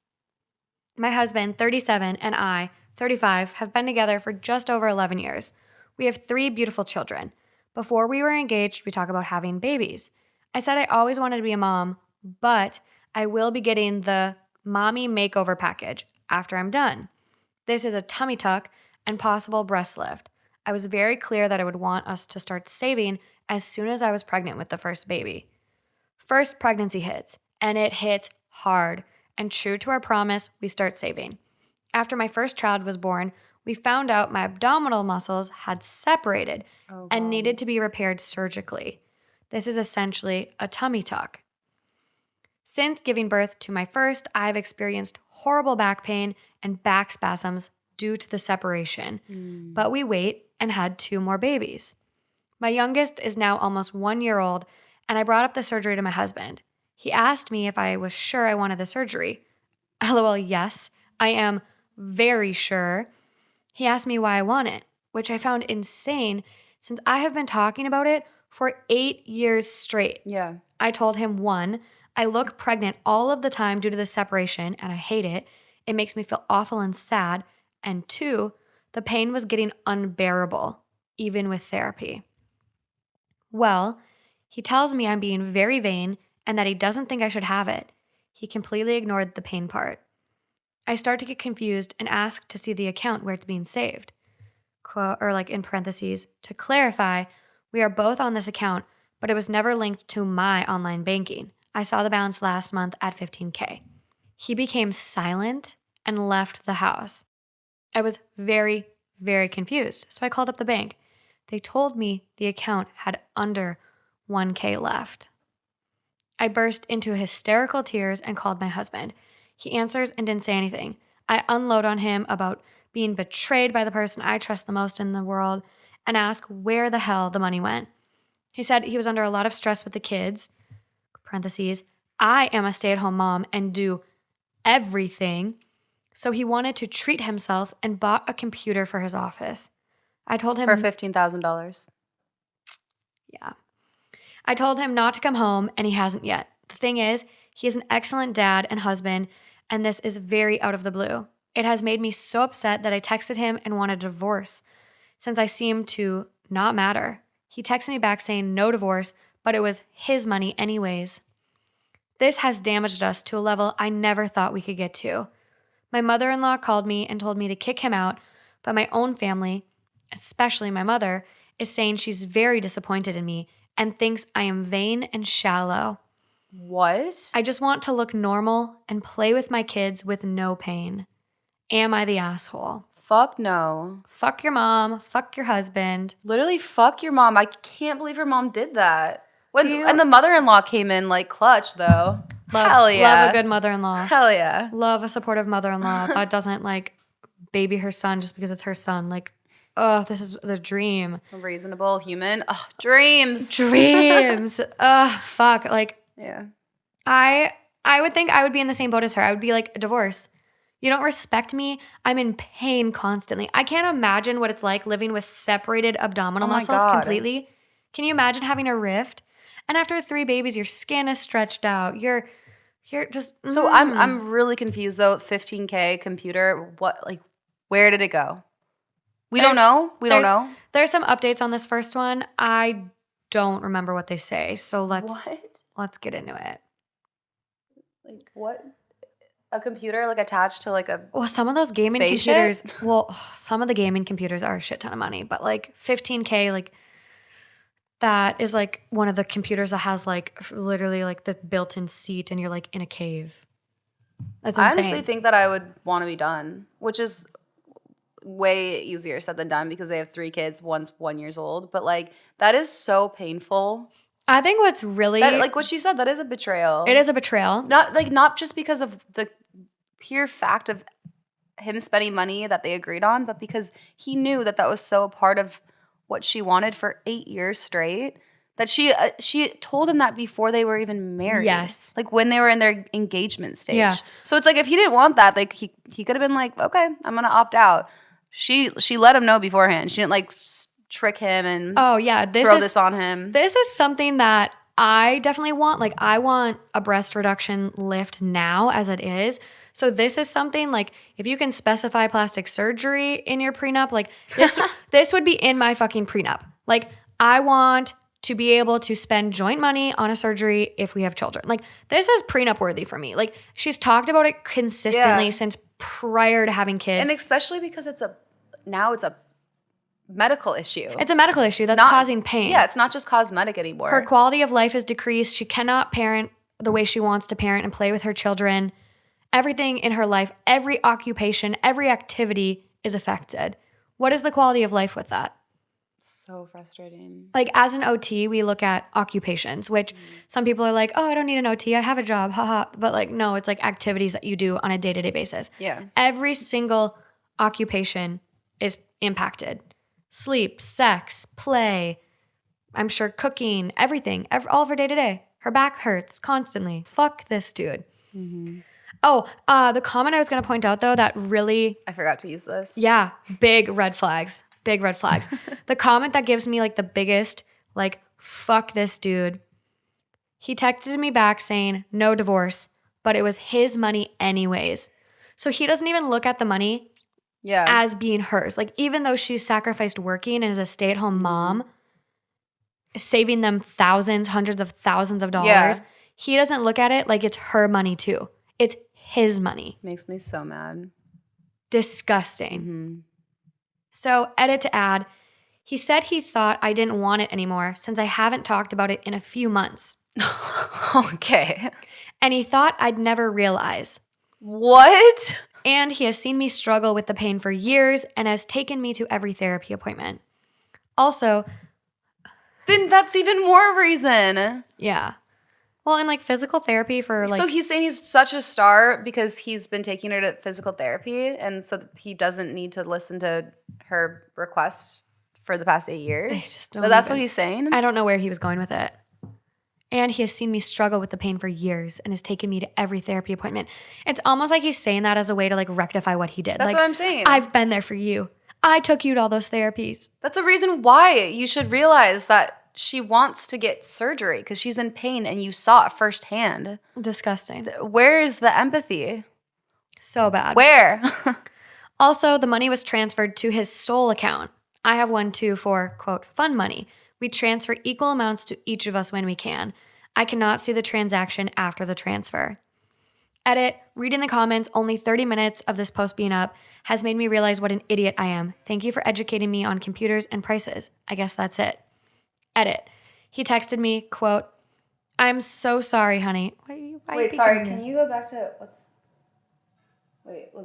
My husband, 37, and I, 35, have been together for just over 11 years. We have 3 beautiful children. Before we were engaged, we talked about having babies. I said I always wanted to be a mom, but I will be getting the mommy makeover package after I'm done. This is a tummy tuck and possible breast lift. I was very clear that I would want us to start saving as soon as I was pregnant with the first baby. First pregnancy hits, and it hits hard. And true to our promise, we start saving. After my first child was born, we found out my abdominal muscles had separated and needed to be repaired surgically. This is essentially a tummy tuck. Since giving birth to my first, I've experienced horrible back pain and back spasms due to the separation. But we wait and had 2 more babies. My youngest is now almost 1 year old, and I brought up the surgery to my husband. He asked me if I was sure I wanted the surgery. LOL, yes, I am very sure. He asked me why I want it, which I found insane since I have been talking about it for 8 years straight. Yeah. I told him 1, I look pregnant all of the time due to the separation and I hate it. It makes me feel awful and sad. And 2, the pain was getting unbearable, even with therapy. Well, he tells me I'm being very vain and that he doesn't think I should have it. He completely ignored the pain part. I start to get confused and ask to see the account where it's being saved. Or like in parentheses, to clarify, we are both on this account, but it was never linked to my online banking. I saw the balance last month at $15K. He became silent and left the house. I was very, very confused, so I called up the bank. They told me the account had under $1K left. I burst into hysterical tears and called my husband. He answers and didn't say anything. I unload on him about being betrayed by the person I trust the most in the world and ask where the hell the money went. He said he was under a lot of stress with the kids. Parentheses, I am a stay-at-home mom and do everything. So he wanted to treat himself and bought a computer for his office. I told him For $15,000. Yeah. I told him not to come home, and he hasn't yet. The thing is, he is an excellent dad and husband, and this is very out of the blue. It has made me so upset that I texted him and wanted a divorce, since I seem to not matter. He texted me back saying no divorce, but it was his money anyways. This has damaged us to a level I never thought we could get to. My mother-in-law called me and told me to kick him out, but my own family, especially my mother, is saying she's very disappointed in me and thinks I am vain and shallow. What? I just want to look normal and play with my kids with no pain. Am I the asshole? Fuck no. Fuck your mom. Fuck your husband. Literally, fuck your mom. I can't believe her mom did that. And the mother-in-law came in like clutch, though. Hell yeah. Love a good mother-in-law. Hell yeah. Love a supportive mother-in-law that doesn't like baby her son just because it's her son. Like, oh, this is the dream. A reasonable human. Oh, dreams. Dreams. Fuck. Like, yeah. I would think I would be in the same boat as her. I would be like, a divorce. You don't respect me. I'm in pain constantly. I can't imagine what it's like living with separated abdominal muscles completely. Can you imagine having a rift? And after 3 babies, your skin is stretched out. You're just So I'm really confused though. $15K computer. What, like, where did it go? We don't know. There's some updates on this first one. I don't remember what they say. So let's get into it. Like what? A computer like attached to like a Well, some of those gaming spaceship? computers, well, some of the gaming computers are a shit ton of money, but like 15K, like that is like one of the computers that has like literally like the built-in seat and you're like in a cave. That's I insane. honestly think that I would want to be done, which is way easier said than done because they have 3 kids, one's 1 years old. But like that is so painful. I think what's really That like what she said, that is a betrayal. it is a betrayal. Not just because of the pure fact of him spending money that they agreed on, but because he knew that that was so a part of what she wanted for 8 years straight. That she told him that before they were even married. Yes. Like when they were in their engagement stage. Yeah. So it's like if he didn't want that, like he could have been like, okay, I'm gonna opt out. She let him know beforehand. She didn't like trick him and Oh yeah, throw this on him. This is something that I definitely want. Like I want a breast reduction lift now as it is. So this is something like if you can specify plastic surgery in your prenup, like this would be in my fucking prenup. Like I want to be able to spend joint money on a surgery if we have children. Like this is prenup worthy for me. Like she's talked about it consistently since prior to having kids. And especially because it's a medical issue. It's a medical issue that's causing pain. Yeah, it's not just cosmetic anymore. Her quality of life is decreased. She cannot parent the way she wants to parent and play with her children. Everything in her life, every occupation, every activity is affected. What is the quality of life with that? So frustrating. Like as an OT, we look at occupations, which some people are like, oh, I don't need an OT. I have a job. Haha. But like, no, it's like activities that you do on a day-to-day basis. Yeah. Every single occupation is impacted. Sleep, sex, play, I'm sure cooking, everything, all of her day-to-day. Her back hurts constantly. Fuck this dude. Mm-hmm. Oh, the comment I was going to point out though that really... I forgot to use this. Yeah, big red flags. Big red flags. The comment that gives me like the biggest, like, fuck this dude. He texted me back saying, no divorce, but it was his money anyways. So he doesn't even look at the money as being hers. Like, even though she's sacrificed working and is a stay-at-home mom, saving them thousands, hundreds of thousands of dollars, he doesn't look at it like it's her money too. It's his money. Makes me so mad. Disgusting. Mm-hmm. So, edit to add, he said he thought I didn't want it anymore since I haven't talked about it in a few months. Okay. And he thought I'd never realize. What? And he has seen me struggle with the pain for years and has taken me to every therapy appointment. Also, then that's even more reason. Yeah. Well, and like physical therapy for like... So he's saying he's such a star because he's been taking her to physical therapy and so that he doesn't need to listen to her requests for the past 8 years? I just don't but that's what he's saying? I don't know where he was going with it. And he has seen me struggle with the pain for years and has taken me to every therapy appointment. It's almost like he's saying that as a way to like rectify what he did. That's like, what I'm saying. I've been there for you. I took you to all those therapies. That's a reason why you should realize that she wants to get surgery because she's in pain and you saw it firsthand. Disgusting. Where is the empathy? So bad. Where? Also, the money was transferred to his sole account. I have one too for, quote, fun money. We transfer equal amounts to each of us when we can. I cannot see the transaction after the transfer. Edit, reading the comments, only 30 minutes of this post being up has made me realize what an idiot I am. Thank you for educating me on computers and prices. I guess that's it. Edit, he texted me, quote, I'm so sorry, honey. Wait, sorry, can you go back to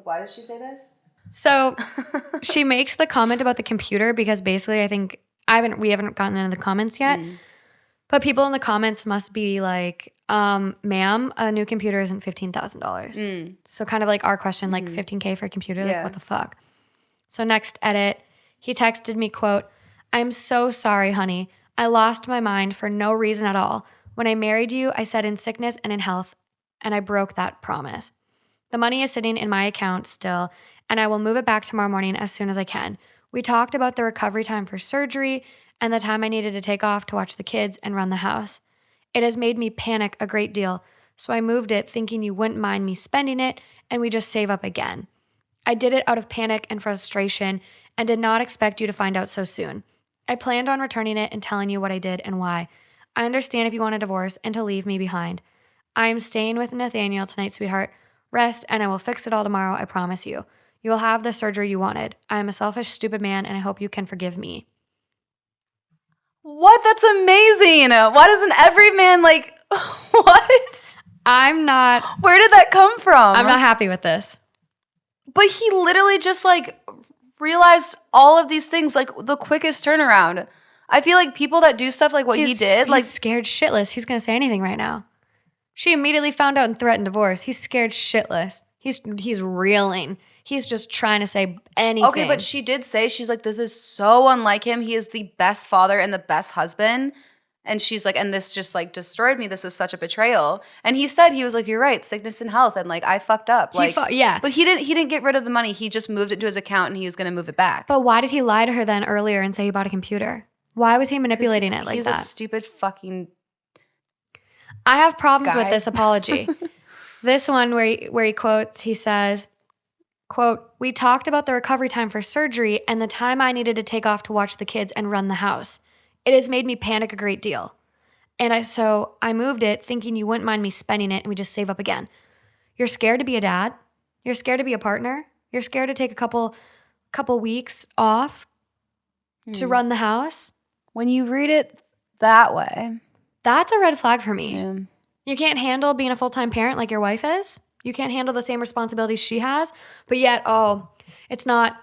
why did she say this? So she makes the comment about the computer because basically I think we haven't gotten into the comments yet. But people in the comments must be like, ma'am, a new computer isn't $15,000. So kind of like our question, like $15K for a computer, like what the fuck? So next edit, he texted me, quote, I'm so sorry, honey. I lost my mind for no reason at all. When I married you, I said in sickness and in health, and I broke that promise. The money is sitting in my account still, and I will move it back tomorrow morning as soon as I can. We talked about the recovery time for surgery and the time I needed to take off to watch the kids and run the house. It has made me panic a great deal, so I moved it thinking you wouldn't mind me spending it and we just save up again. I did it out of panic and frustration and did not expect you to find out so soon. I planned on returning it and telling you what I did and why. I understand if you want a divorce and to leave me behind. I am staying with Nathaniel tonight, sweetheart. Rest, and I will fix it all tomorrow, I promise you. You will have the surgery you wanted. I am a selfish, stupid man, and I hope you can forgive me. What? That's amazing. Why doesn't every man like what? I'm not Where did that come from? I'm not happy with this. But he literally just like realized all of these things like the quickest turnaround. I feel like people that do stuff like what he did, like he's scared shitless. He's gonna say anything right now. She immediately found out and threatened divorce. He's scared shitless. He's reeling. He's just trying to say anything. okay, but she did say, she's like, this is so unlike him. He is the best father and the best husband. And she's like, and this just like destroyed me. This was such a betrayal. And he said, he was like, you're right, sickness and health. And like, I fucked up. Like, yeah. But he didn't get rid of the money. He just moved it to his account and he was going to move it back. But why did he lie to her then earlier and say he bought a computer? Why was he manipulating it like he's that? He's a stupid fucking I have problems guy. with this apology. This one where he quotes, he says, quote, we talked about the recovery time for surgery and the time I needed to take off to watch the kids and run the house. It has made me panic a great deal. And so I moved it thinking you wouldn't mind me spending it and we just save up again. You're scared to be a dad? You're scared to be a partner? You're scared to take a couple weeks off to run the house? When you read it that way. That's a red flag for me. Yeah. You can't handle being a full-time parent like your wife is. You can't handle the same responsibilities she has. But yet, it's not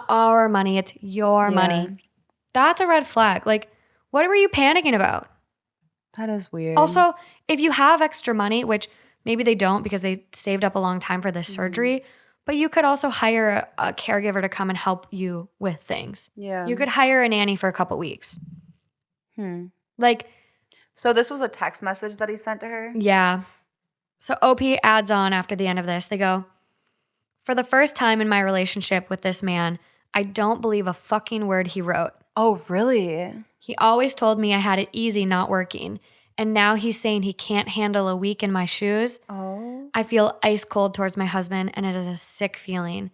our money. It's your money. That's a red flag. Like, what were you panicking about? That is weird. Also, if you have extra money, which maybe they don't because they saved up a long time for this surgery, but you could also hire a caregiver to come and help you with things. Yeah. You could hire a nanny for a couple weeks. Like, so this was a text message that he sent to her? Yeah. So OP adds on after the end of this. They go, for the first time in my relationship with this man, I don't believe a fucking word he wrote. Oh, really? He always told me I had it easy not working. And now he's saying he can't handle a week in my shoes. Oh. I feel ice cold towards my husband and it is a sick feeling.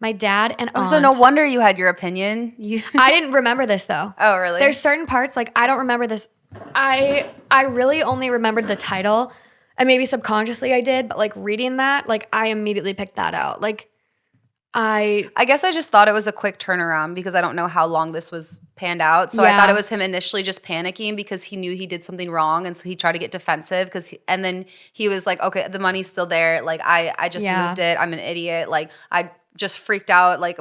My dad and aunt. So no wonder you had your opinion. I didn't remember this though. Oh, really? There's certain parts, like I don't remember this. I really only remembered the title. And maybe subconsciously I did, but like reading that, like I immediately picked that out. Like I guess I just thought it was a quick turnaround because I don't know how long this was panned out. So I thought it was him initially just panicking because he knew he did something wrong. And so he tried to get defensive and then he was like, okay, the money's still there. Like I just moved it. I'm an idiot. Like I just freaked out. Like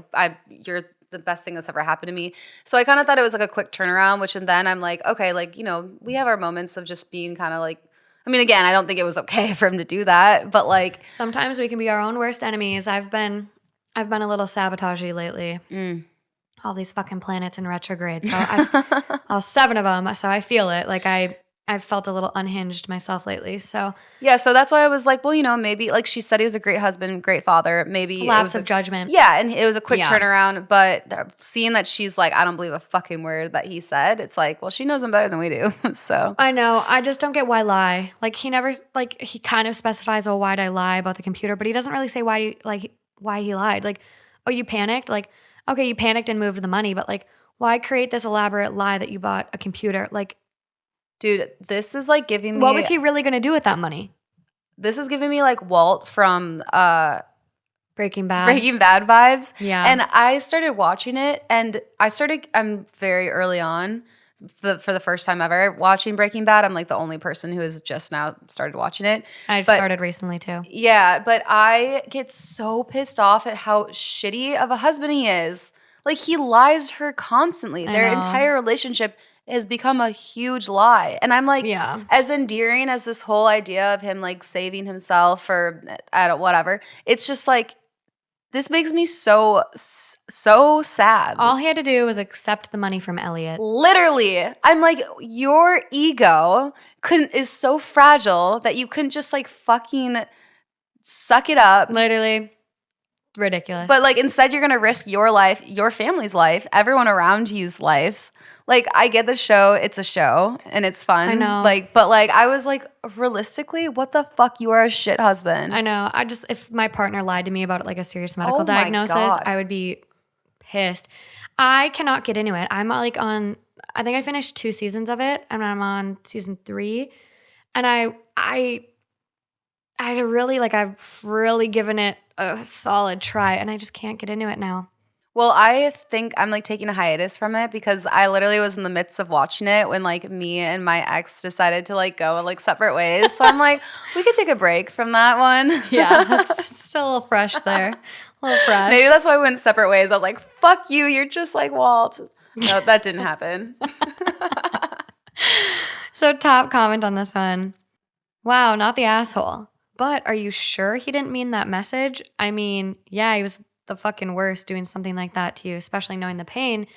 you're the best thing that's ever happened to me. So I kind of thought it was like a quick turnaround, and then I'm like, okay, like, you know, we have our moments of just being kind of like, I mean, again, I don't think it was okay for him to do that, but like sometimes we can be our own worst enemies. I've been a little sabotagey lately. All these fucking planets in retrograde. So all 7 of them. So I feel it. Like I've felt a little unhinged myself lately. So yeah, so that's why I was like, well, you know, maybe like she said he was a great husband, great father. Maybe lapse of judgment. Yeah, and it was a quick turnaround. But seeing that she's like, I don't believe a fucking word that he said. It's like, well, she knows him better than we do. So I know. I just don't get why lie. Like he never like he kind of specifies, oh, why'd I lie about the computer, but he doesn't really say why he lied. Like, oh, you panicked. Like, okay, you panicked and moved the money, but like, why create this elaborate lie that you bought a computer? Like. Dude, this is like giving me... What was he really going to do with that money? This is giving me like Walt from Breaking Bad. Breaking Bad vibes. Yeah. And I started watching it and I'm very early on for the first time ever watching Breaking Bad. I'm like the only person who has just now started watching it. I started recently too. Yeah, but I get so pissed off at how shitty of a husband he is. Like he lies to her constantly. Their entire relationship has become a huge lie. And I'm like, as endearing as this whole idea of him like saving himself or I don't whatever, it's just like, this makes me so sad. All he had to do was accept the money from Elliot. Literally. I'm like, your ego is so fragile that you couldn't just like fucking suck it up. Literally. Ridiculous. But like instead you're going to risk your life, your family's life, everyone around you's lives. Like I get the show, it's a show and it's fun. I know. Like but like I was like realistically, what the fuck, you are a shit husband. I know. If my partner lied to me about like a serious medical diagnosis, I would be pissed. I cannot get into it. I'm like I think I finished 2 seasons of it and I'm on season 3. And I've really given it a solid try, and I just can't get into it now. Well, I think I'm like taking a hiatus from it because I literally was in the midst of watching it when like me and my ex decided to like go like separate ways. So I'm like, we could take a break from that one. Yeah, it's still a little fresh there. A little fresh. Maybe that's why we went separate ways. I was like, fuck you, you're just like Walt. No, that didn't happen. So top comment on this one. Wow, not the asshole. But are you sure he didn't mean that message? I mean, yeah, he was the fucking worst doing something like that to you, especially knowing the pain.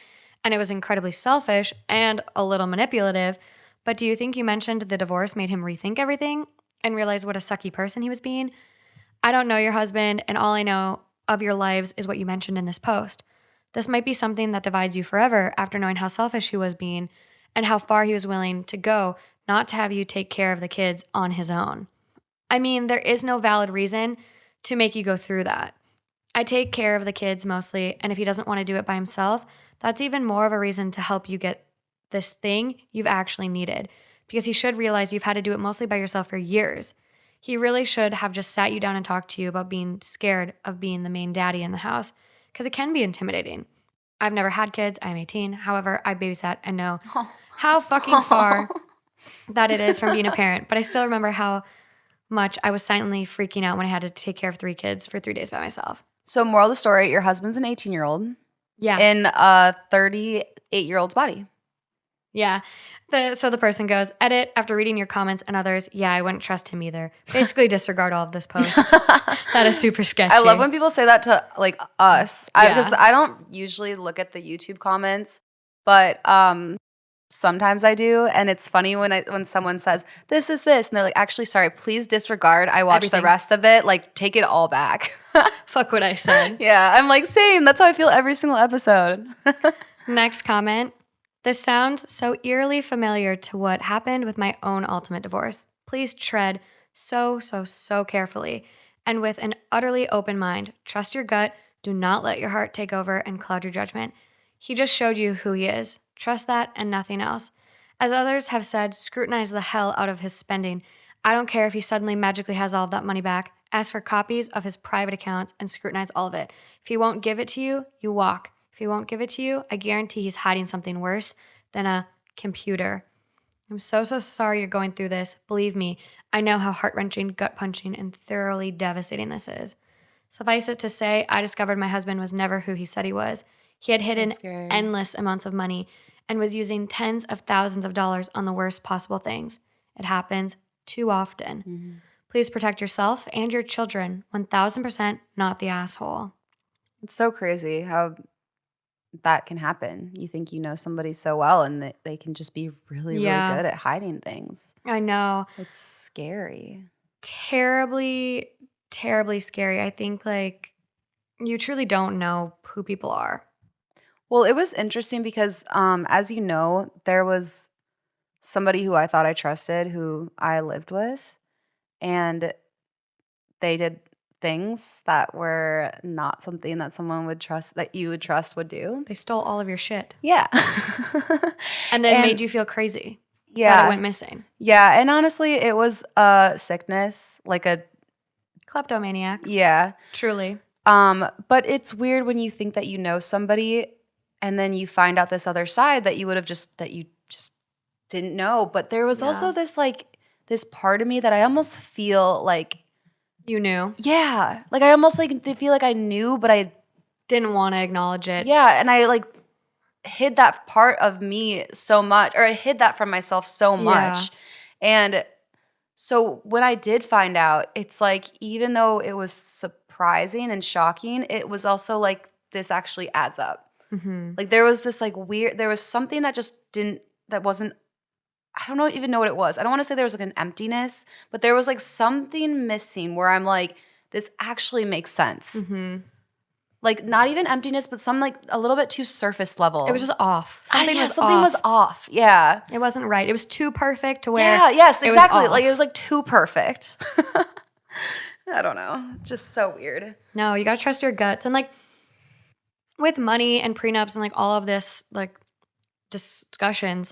And it was incredibly selfish and a little manipulative. But do you think you mentioned the divorce made him rethink everything and realize what a sucky person he was being? I don't know your husband, and all I know of your lives is what you mentioned in this post. This might be something that divides you forever after knowing how selfish he was being and how far he was willing to go not to have you take care of the kids on his own. I mean, there is no valid reason to make you go through that. I take care of the kids mostly, and if he doesn't want to do it by himself, that's even more of a reason to help you get this thing you've actually needed, because he should realize you've had to do it mostly by yourself for years. He really should have just sat you down and talked to you about being scared of being the main daddy in the house, because it can be intimidating. I've never had kids. I'm 18. However, I babysat and know how fucking far that it is from being a parent, but I still remember how much I was silently freaking out when I had to take care of 3 kids for 3 days by myself. So moral of the story, your husband's an 18-year-old Yeah. in a 38-year-old's body. Yeah. So the person goes, edit, after reading your comments and others, yeah, I wouldn't trust him either. Basically disregard all of this post. That is super sketchy. I love when people say that to like us. Yeah. Because I don't usually look at the YouTube comments, but sometimes I do. And it's funny when someone says, this is this. And they're like, actually, sorry, please disregard. I watched Everything. the rest of it. Like, take it all back. Fuck what I said. Yeah, I'm like, same. That's how I feel every single episode. Next comment. This sounds so eerily familiar to what happened with my own ultimate divorce. Please tread so carefully and with an utterly open mind. Trust your gut. Do not let your heart take over and cloud your judgment. He just showed you who he is. Trust that and nothing else. As others have said, scrutinize the hell out of his spending. I don't care if he suddenly magically has all of that money back. Ask for copies of his private accounts and scrutinize all of it. If he won't give it to you, you walk. If he won't give it to you, I guarantee he's hiding something worse than a computer. I'm so sorry you're going through this. Believe me, I know how heart-wrenching, gut-punching, and thoroughly devastating this is. Suffice it to say, I discovered my husband was never who he said he was. He had hidden endless amounts of money and was using tens of thousands of dollars on the worst possible things. It happens too often. Mm-hmm. Please protect yourself and your children. 1,000% not the asshole. It's so crazy how that can happen. You think you know somebody so well and they can just be really good at hiding things. I know. It's scary. Terribly scary. I think like you truly don't know who people are. Well, it was interesting because as you know, there was somebody who I thought I trusted who I lived with, and they did things that were not something that someone would trust, that you would trust would do. They stole all of your shit. Yeah. And then made you feel crazy. Yeah. That it went missing. Yeah. And honestly, it was a sickness, like a kleptomaniac. Yeah. Truly. But it's weird when you think that you know somebody and then you find out this other side that you just didn't know. But there was also this part of me that I almost feel like you knew. Yeah. Like I almost feel like I knew, but I didn't want to acknowledge it. Yeah. And I hid that part of me so much, or I hid that from myself so much. And so when I did find out, it's like, even though it was surprising and shocking, it was also like, this actually adds up. Mm-hmm. Like there was this there was something that just wasn't, I don't even know what it was. I don't want to say there was an emptiness, but there was something missing where I'm like, this actually makes sense. Mm-hmm. Not even emptiness, but some a little bit too surface level. It was just off. Something was off. Yeah. It wasn't right. It was too perfect to where yes, exactly. It was too perfect. I don't know. Just so weird. No, you got to trust your guts. And with money and prenups and all of this discussions,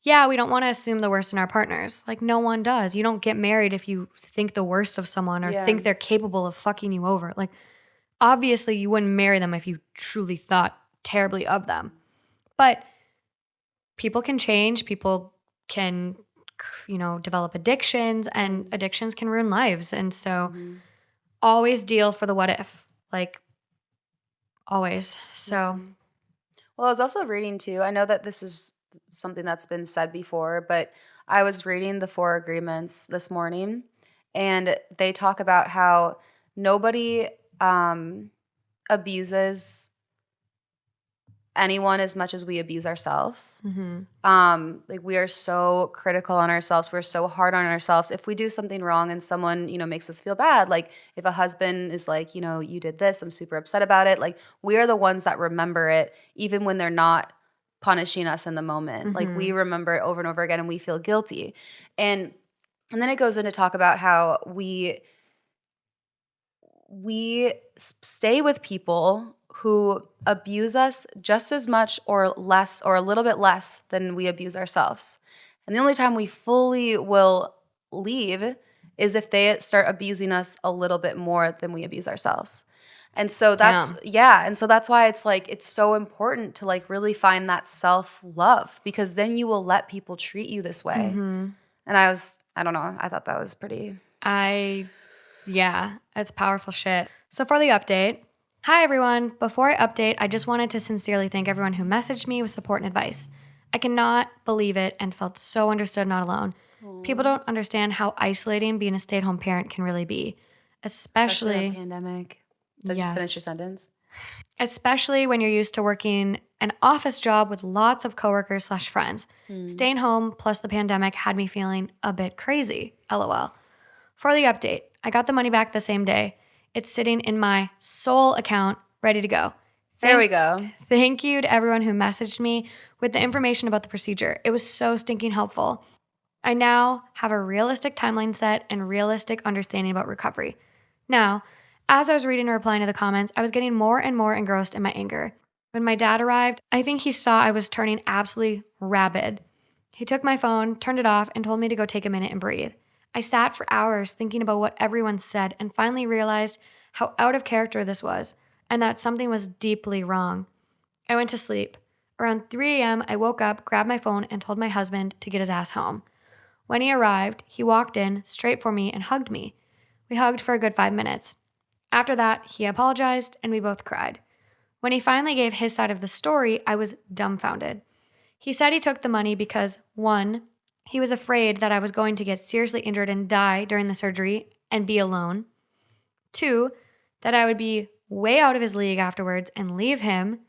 yeah, we don't want to assume the worst in our partners. Like, no one does. You don't get married if you think the worst of someone or think they're capable of fucking you over. Like, obviously, you wouldn't marry them if you truly thought terribly of them. But people can change. People can, develop addictions, and addictions can ruin lives. And so always deal for the what if. Like, always. So. Well, I was also reading too. I know that this is something that's been said before, but I was reading the Four Agreements this morning, and they talk about how nobody abuses anyone as much as we abuse ourselves. Like, we are so critical on ourselves. We're so hard on ourselves. If we do something wrong and someone, makes us feel bad, like if a husband is like, you did this, I'm super upset about it. Like, we are the ones that remember it, even when they're not punishing us in the moment. Like, we remember it over and over again, and we feel guilty. And then it goes into talk about how we stay with people who abuse us just as much or less, or a little bit less than we abuse ourselves. And the only time we fully will leave is if they start abusing us a little bit more than we abuse ourselves. And so that's and so that's why it's like it's so important to like really find that self-love, because then you will let people treat you this way. And I don't know, I thought that was pretty Yeah, it's powerful shit. So for the update, hi everyone. Before I update, I just wanted to sincerely thank everyone who messaged me with support and advice. I cannot believe it and felt so understood, not alone. People don't understand how isolating being a stay-at-home parent can really be, especially in a pandemic. Did you just finish your sentence? Especially when you're used to working an office job with lots of coworkers / friends. Staying home plus the pandemic had me feeling a bit crazy, LOL. For the update, I got the money back the same day. It's sitting in my Soul account, ready to go. There we go. Thank you to everyone who messaged me with the information about the procedure. It was so stinking helpful. I now have a realistic timeline set and realistic understanding about recovery. Now, as I was reading and replying to the comments, I was getting more and more engrossed in my anger. When my dad arrived, I think he saw I was turning absolutely rabid. He took my phone, turned it off, and told me to go take a minute and breathe. I sat for hours thinking about what everyone said and finally realized how out of character this was and that something was deeply wrong. I went to sleep. Around 3 a.m., I woke up, grabbed my phone, and told my husband to get his ass home. When he arrived, he walked in straight for me and hugged me. We hugged for a good 5 minutes. After that, he apologized and we both cried. When he finally gave his side of the story, I was dumbfounded. He said he took the money because, 1, he was afraid that I was going to get seriously injured and die during the surgery and be alone. 2, that I would be way out of his league afterwards and leave him.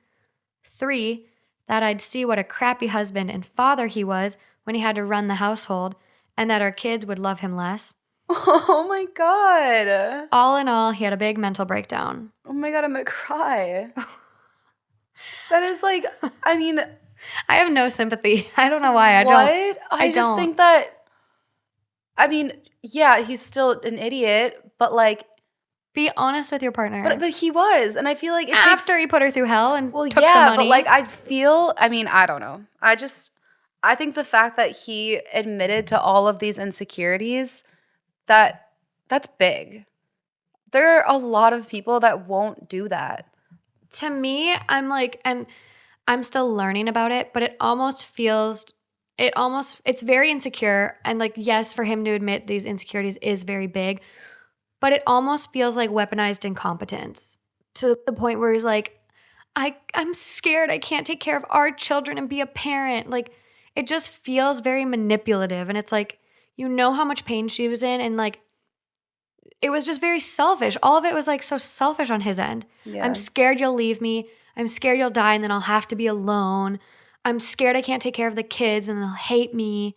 3, that I'd see what a crappy husband and father he was when he had to run the household, and that our kids would love him less. Oh my God. All in all, he had a big mental breakdown. Oh my God, I'm gonna cry. That is like, I mean, I have no sympathy. I don't know why. I just think that, I mean, yeah, he's still an idiot, but like, be honest with your partner. But he was, and I feel like after he put her through hell and took the money. But like I don't know. I think the fact that he admitted to all of these insecurities, that's big. There are a lot of people that won't do that. To me, I'm like, and I'm still learning about it, but it's very insecure. And like, yes, for him to admit these insecurities is very big, but it almost feels like weaponized incompetence to the point where he's like, I'm scared. I can't take care of our children and be a parent. Like, it just feels very manipulative. And it's like, how much pain she was in. And like, it was just very selfish. All of it was like so selfish on his end. Yeah. I'm scared you'll leave me. I'm scared you'll die and then I'll have to be alone. I'm scared I can't take care of the kids and they'll hate me.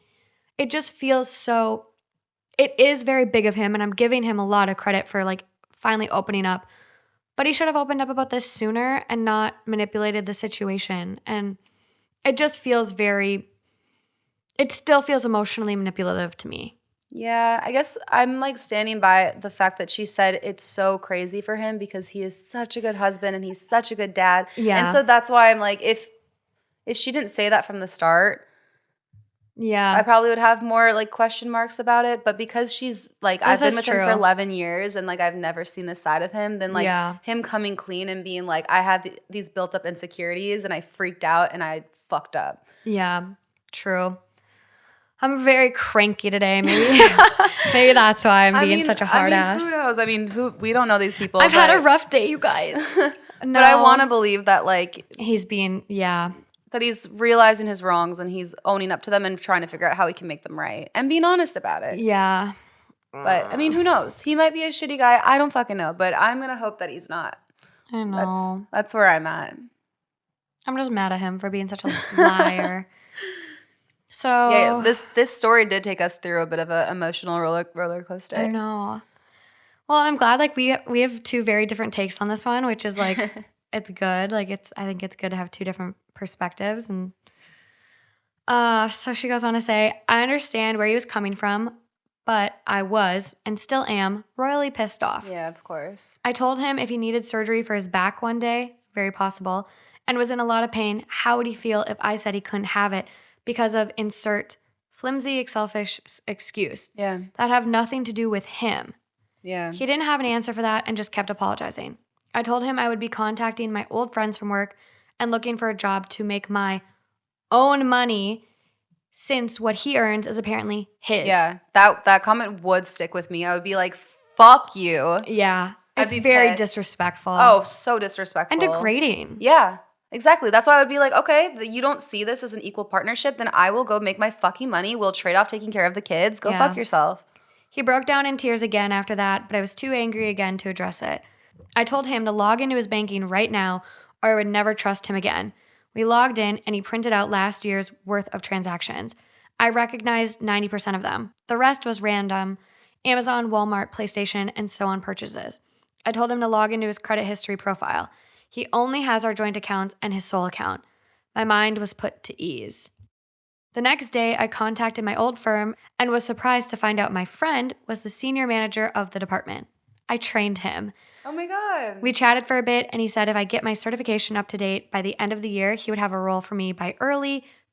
It just feels so, it is very big of him, and I'm giving him a lot of credit for like finally opening up. But he should have opened up about this sooner and not manipulated the situation. And it just feels it still feels emotionally manipulative to me. Yeah, I guess I'm like standing by the fact that she said it's so crazy for him because he is such a good husband and he's such a good dad. Yeah. And so that's why I'm like, if she didn't say that from the start, Yeah. I probably would have more like question marks about it. But because she's like, I've been with him for 11 years and like I've never seen this side of him, then like him coming clean and being like, I had these built up insecurities and I freaked out and I fucked up. Yeah, true. I'm very cranky today. Maybe maybe that's why I'm being such a hard ass. Who knows? I mean, we don't know these people. I've had a rough day, you guys. No. But I want to believe that like he's being, that he's realizing his wrongs and he's owning up to them and trying to figure out how he can make them right and being honest about it. Yeah. But I mean, who knows? He might be a shitty guy. I don't fucking know. But I'm gonna hope that he's not. I know. That's where I'm at. I'm just mad at him for being such a liar. So yeah, this story did take us through a bit of an emotional roller coaster. I know. Well, I'm glad like we have two very different takes on this one, which is like it's good. Like I think it's good to have two different perspectives. And so she goes on to say, I understand where he was coming from, but I was and still am royally pissed off. Yeah, of course. I told him if he needed surgery for his back one day, very possible, and was in a lot of pain, how would he feel if I said he couldn't have it because of insert flimsy, selfish excuse. Yeah. That have nothing to do with him. Yeah. He didn't have an answer for that and just kept apologizing. I told him I would be contacting my old friends from work and looking for a job to make my own money since what he earns is apparently his. Yeah. That comment would stick with me. I would be like, fuck you. Yeah. It's very disrespectful. Oh, so disrespectful. And degrading. Yeah. Exactly. That's why I would be like, okay, you don't see this as an equal partnership, then I will go make my fucking money. We'll trade off taking care of the kids. Go fuck yourself. He broke down in tears again after that, but I was too angry again to address it. I told him to log into his banking right now or I would never trust him again. We logged in and he printed out last year's worth of transactions. I recognized 90% of them. The rest was random, Amazon, Walmart, PlayStation, and so on purchases. I told him to log into his credit history profile. He only has our joint accounts and his sole account. My mind was put to ease. The next day, I contacted my old firm and was surprised to find out my friend was the senior manager of the department. I trained him. Oh my God. We chatted for a bit and he said if I get my certification up to date by the end of the year, he would have a role for me by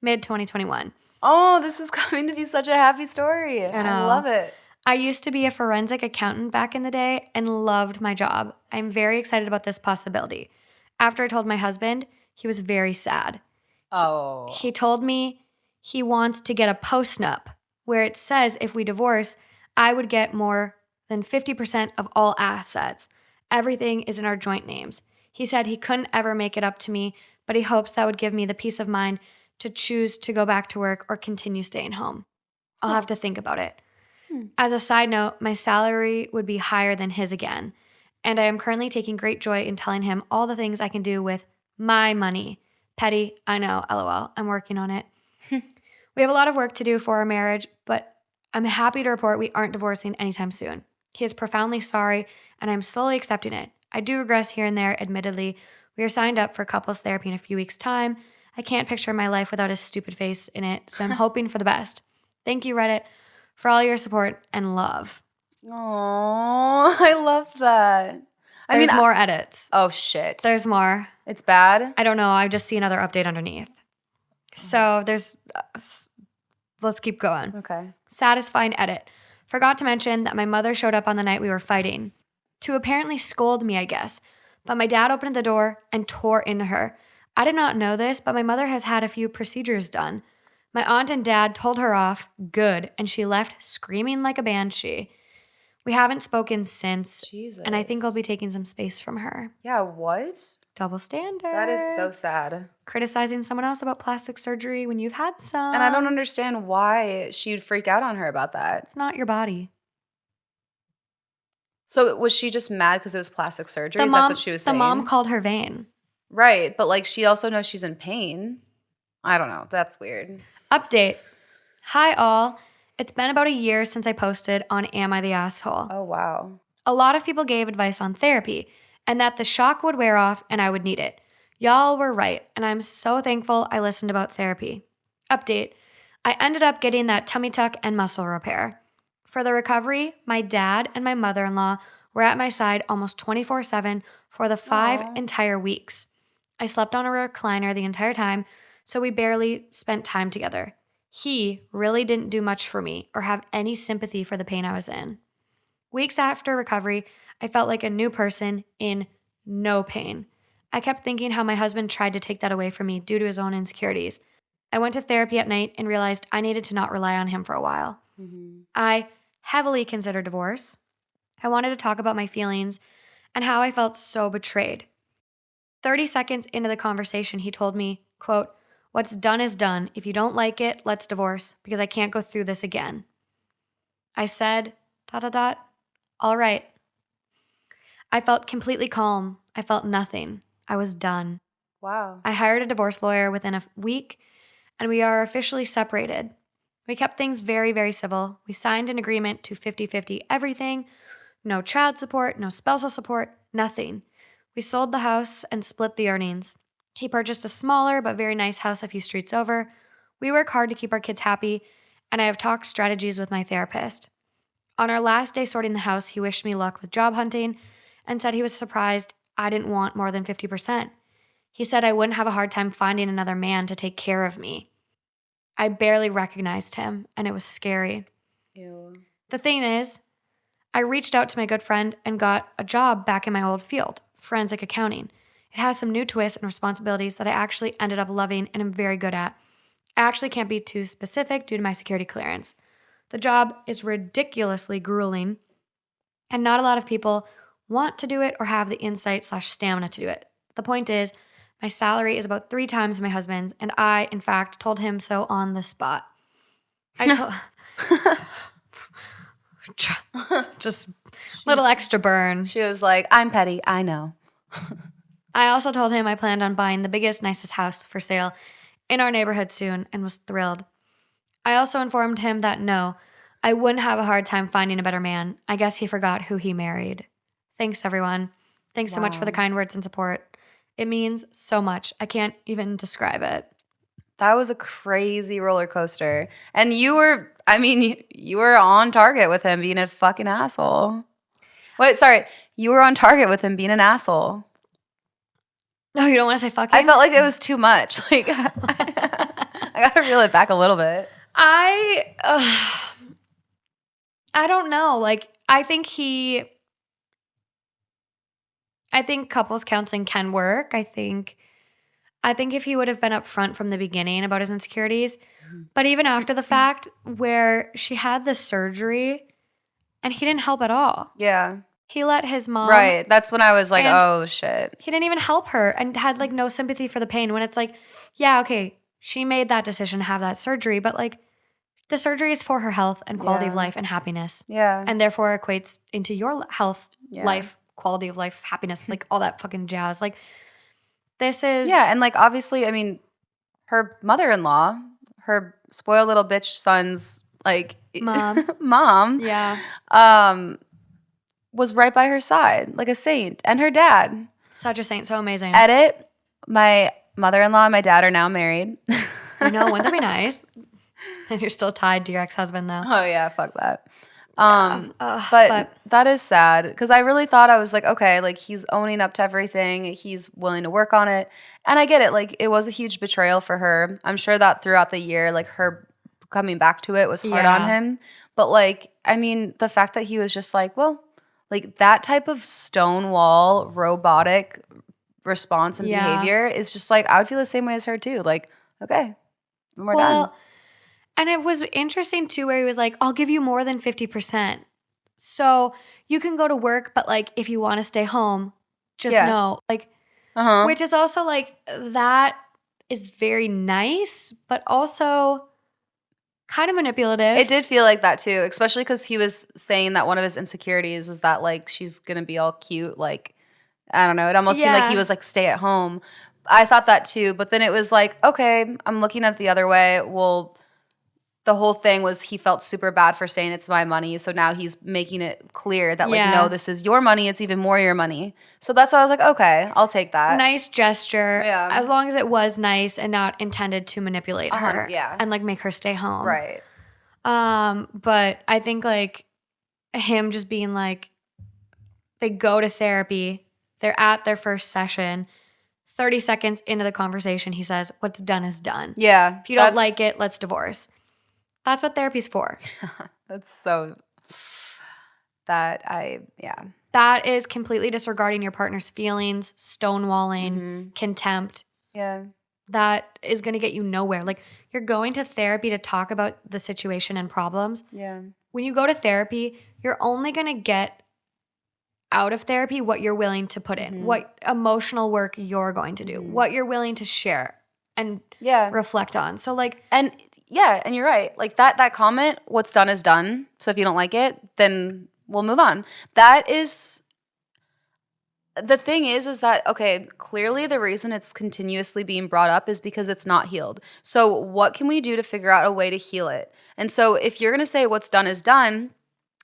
mid-2021. Oh, this is going to be such a happy story. I love it. I used to be a forensic accountant back in the day and loved my job. I'm very excited about this possibility. After I told my husband, he was very sad. Oh. He told me he wants to get a post-nup where it says if we divorce, I would get more than 50% of all assets. Everything is in our joint names. He said he couldn't ever make it up to me, but he hopes that would give me the peace of mind to choose to go back to work or continue staying home. I'll have to think about it. As a side note, my salary would be higher than his again, and I am currently taking great joy in telling him all the things I can do with my money. Petty, I know, LOL. I'm working on it. We have a lot of work to do for our marriage, but I'm happy to report we aren't divorcing anytime soon. He is profoundly sorry, and I'm slowly accepting it. I do regress here and there, admittedly. We are signed up for couples therapy in a few weeks' time. I can't picture my life without his stupid face in it, so I'm hoping for the best. Thank you, Reddit, for all your support and love. Oh, I love that. There's more edits. Oh, shit. There's more. It's bad? I don't know. I just see another update underneath. So there's, let's keep going. Okay. Satisfying edit. Forgot to mention that my mother showed up on the night we were fighting to apparently scold me, I guess. But my dad opened the door and tore into her. I did not know this, but my mother has had a few procedures done. My aunt and dad told her off, good, and she left screaming like a banshee. We haven't spoken since, Jesus. And I think I'll be taking some space from her. Yeah, what? Double standard. That is so sad. Criticizing someone else about plastic surgery when you've had some. And I don't understand why she'd freak out on her about that. It's not your body. So was she just mad because it was plastic surgery? That's what she was saying? The mom called her vain. Right, but like she also knows she's in pain. I don't know. That's weird. Update. Hi all. It's been about a year since I posted on Am I the Asshole? Oh, wow. A lot of people gave advice on therapy and that the shock would wear off and I would need it. Y'all were right, and I'm so thankful I listened about therapy. Update. I ended up getting that tummy tuck and muscle repair. For the recovery, my dad and my mother-in-law were at my side almost 24/7 for the 5 entire weeks. I slept on a recliner the entire time, so we barely spent time together. He really didn't do much for me or have any sympathy for the pain I was in. Weeks after recovery, I felt like a new person in no pain. I kept thinking how my husband tried to take that away from me due to his own insecurities. I went to therapy at night and realized I needed to not rely on him for a while. I heavily considered divorce. I wanted to talk about my feelings and how I felt so betrayed. 30 seconds into the conversation, he told me, quote, "What's done is done. If you don't like it, let's divorce because I can't go through this again." I said, ... all right. I felt completely calm. I felt nothing. I was done. Wow. I hired a divorce lawyer within a week, and we are officially separated. We kept things very, very civil. We signed an agreement to 50-50 everything. No child support, no spousal support, nothing. We sold the house and split the earnings. He purchased a smaller but very nice house a few streets over. We work hard to keep our kids happy, and I have talked strategies with my therapist. On our last day sorting the house, he wished me luck with job hunting and said he was surprised I didn't want more than 50%. He said I wouldn't have a hard time finding another man to take care of me. I barely recognized him, and it was scary. Ew. The thing is, I reached out to my good friend and got a job back in my old field, forensic accounting. It has some new twists and responsibilities that I actually ended up loving and am very good at. I actually can't be too specific due to my security clearance. The job is ridiculously grueling, and not a lot of people want to do it or have the insight/stamina to do it. The point is, my salary is about 3 times my husband's, and I, in fact, told him so on the spot. I told... Just little extra burn. She was like, I'm petty. I know. I also told him I planned on buying the biggest, nicest house for sale in our neighborhood soon and was thrilled. I also informed him that no, I wouldn't have a hard time finding a better man. I guess he forgot who he married. Thanks, everyone. Thanks so much for the kind words and support. It means so much. I can't even describe it. That was a crazy roller coaster. And you were on target with him being a fucking asshole. Wait, sorry. You were on target with him being an asshole. No, you don't want to say fucking? I felt like it was too much. Like, I got to reel it back a little bit. I don't know. Like, I think couples counseling can work. I think if he would have been upfront from the beginning about his insecurities, but even after the fact where she had the surgery and he didn't help at all. Yeah. He let his mom. Right. That's when I was like, oh, shit. He didn't even help her and had like no sympathy for the pain when it's like, yeah, okay, she made that decision to have that surgery, but like the surgery is for her health and quality of life and happiness. Yeah. And therefore equates into your health, life, quality of life, happiness, like all that fucking jazz. Like this is. Yeah. And like, obviously, I mean, her mother-in-law, her spoiled little bitch son's like mom. Yeah. Was right by her side, like a saint, and her dad. Such a saint, so amazing. Edit, my mother-in-law and my dad are now married. Wouldn't that be nice? And you're still tied to your ex-husband, though. Oh, yeah, fuck that. But that is sad, because I really thought, I was like, okay, like, he's owning up to everything. He's willing to work on it. And I get it. Like, it was a huge betrayal for her. I'm sure that throughout the year, like, her coming back to it was hard on him. But, like, I mean, the fact that he was just like, well, like that type of stonewall robotic response and behavior is just like, I would feel the same way as her too. Like, okay, we're done. And it was interesting too, where he was like, I'll give you more than 50%. So you can go to work, but like, if you want to stay home, just know, like, which is also like, that is very nice, but also kind of manipulative. It did feel like that too, especially because he was saying that one of his insecurities was that like she's gonna be all cute, like I don't know. It almost seemed like he was like stay at home. I thought that too, but then it was like, okay, I'm looking at it the other way. Well, the whole thing was he felt super bad for saying it's my money, so now he's making it clear that like no, this is your money. It's even more your money. So that's why I was like, okay, I'll take that. Nice gesture, as long as it was nice and not intended to manipulate her, and like make her stay home, right? But I think like him just being like, they go to therapy, they're at their first session. 30 seconds into the conversation, he says, "What's done is done. Yeah, if you don't like it, let's divorce." That's what therapy's for. That's so yeah. That is completely disregarding your partner's feelings, stonewalling, contempt. Yeah. That is going to get you nowhere. Like, you're going to therapy to talk about the situation and problems. Yeah. When you go to therapy, you're only going to get out of therapy what you're willing to put in, what emotional work you're going to do, what you're willing to share and reflect on. So like, and you're right. Like that comment, what's done is done. So if you don't like it, then we'll move on. That is the thing is that, okay, clearly the reason it's continuously being brought up is because it's not healed. So what can we do to figure out a way to heal it? And so if you're going to say what's done is done,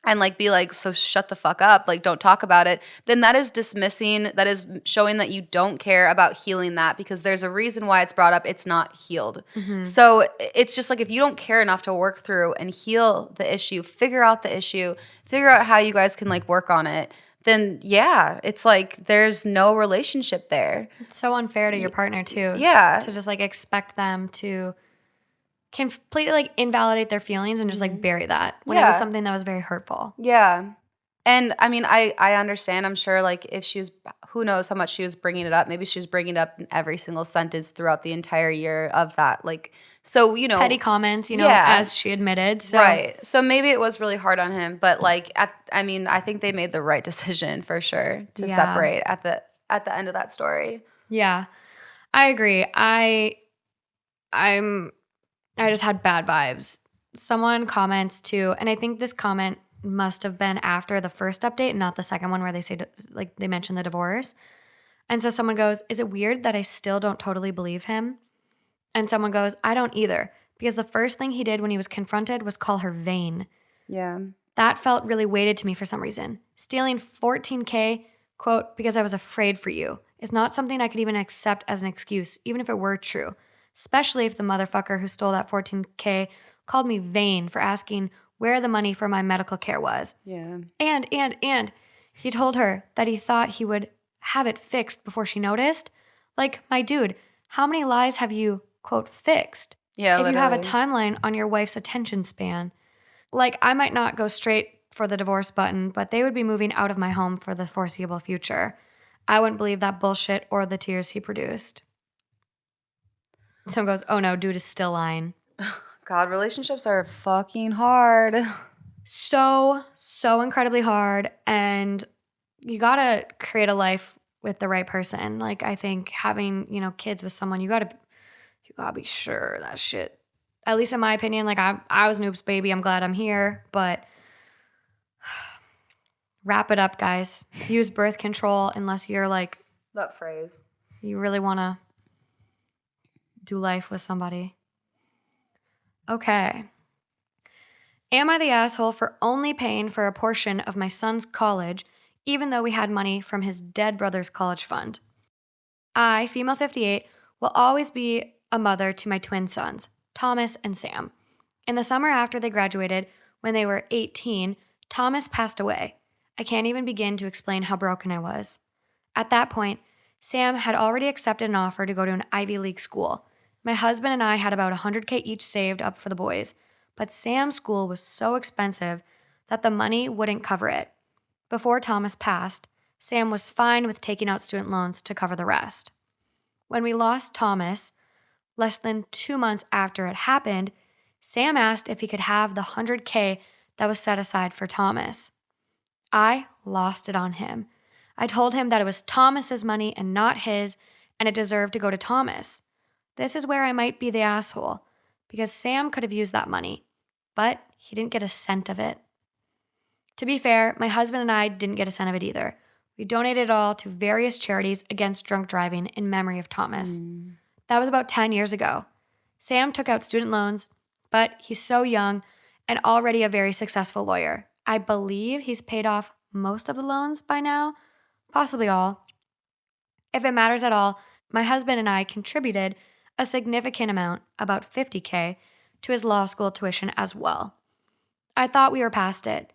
and like be like, so shut the fuck up, like don't talk about it, then that is dismissing, that is showing that you don't care about healing that, because there's a reason why it's brought up, it's not healed. So it's just like, if you don't care enough to work through and heal the issue, figure out the issue, figure out how you guys can like work on it, then yeah, it's like there's no relationship there. It's so unfair to your partner too. Yeah. To just like expect them to completely like invalidate their feelings and just like bury that when it was something that was very hurtful. Yeah. And I mean, I understand. I'm sure like if she was, who knows how much she was bringing it up. Maybe she was bringing it up in every single sentence throughout the entire year of that. Like, so, you know. Petty comments, you know, as she admitted. So. Right. So maybe it was really hard on him. But like, I think they made the right decision for sure to separate at the end of that story. Yeah. I agree. I just had bad vibes. Someone comments too, and I think this comment must have been after the first update, not the second one where they say, like, they mentioned the divorce. And so someone goes, is it weird that I still don't totally believe him? And someone goes, I don't either, because the first thing he did when he was confronted was call her vain. Yeah. That felt really weighted to me for some reason. Stealing $14K, quote, because I was afraid for you, is not something I could even accept as an excuse, even if it were true. Especially if the motherfucker who stole that $14K called me vain for asking where the money for my medical care was. Yeah. And he told her that he thought he would have it fixed before she noticed. Like, my dude, how many lies have you, quote, fixed? Yeah, if literally. you have a timeline on your wife's attention span. Like, I might not go straight for the divorce button, but they would be moving out of my home for the foreseeable future. I wouldn't believe that bullshit or the tears he produced. Someone goes, oh no, dude is still lying. God, relationships are fucking hard. So incredibly hard. And you gotta create a life with the right person. Like, I think having, you know, kids with someone, you gotta be sure that shit, at least in my opinion, like I was an oops baby. I'm glad I'm here, but wrap it up, guys. Use birth control unless you're like, that phrase, you really wanna do life with somebody. Okay. Am I the asshole for only paying for a portion of my son's college, even though we had money from his dead brother's college fund? I, female 58, will always be a mother to my twin sons, Thomas and Sam. In the summer after they graduated, when they were 18, Thomas passed away. I can't even begin to explain how broken I was. At that point, Sam had already accepted an offer to go to an Ivy League school. My husband and I had about $100K each saved up for the boys, but Sam's school was so expensive that the money wouldn't cover it. Before Thomas passed, Sam was fine with taking out student loans to cover the rest. When we lost Thomas, less than 2 months after it happened, Sam asked if he could have the $100K that was set aside for Thomas. I lost it on him. I told him that it was Thomas's money and not his, and it deserved to go to Thomas. This is where I might be the asshole, because Sam could have used that money, but he didn't get a cent of it. To be fair, my husband and I didn't get a cent of it either. We donated it all to various charities against drunk driving in memory of Thomas. That was about 10 years ago. Sam took out student loans, but he's so young and already a very successful lawyer. I believe he's paid off most of the loans by now, possibly all. If it matters at all, my husband and I contributed a significant amount, about $50K, to his law school tuition as well. I thought we were past it,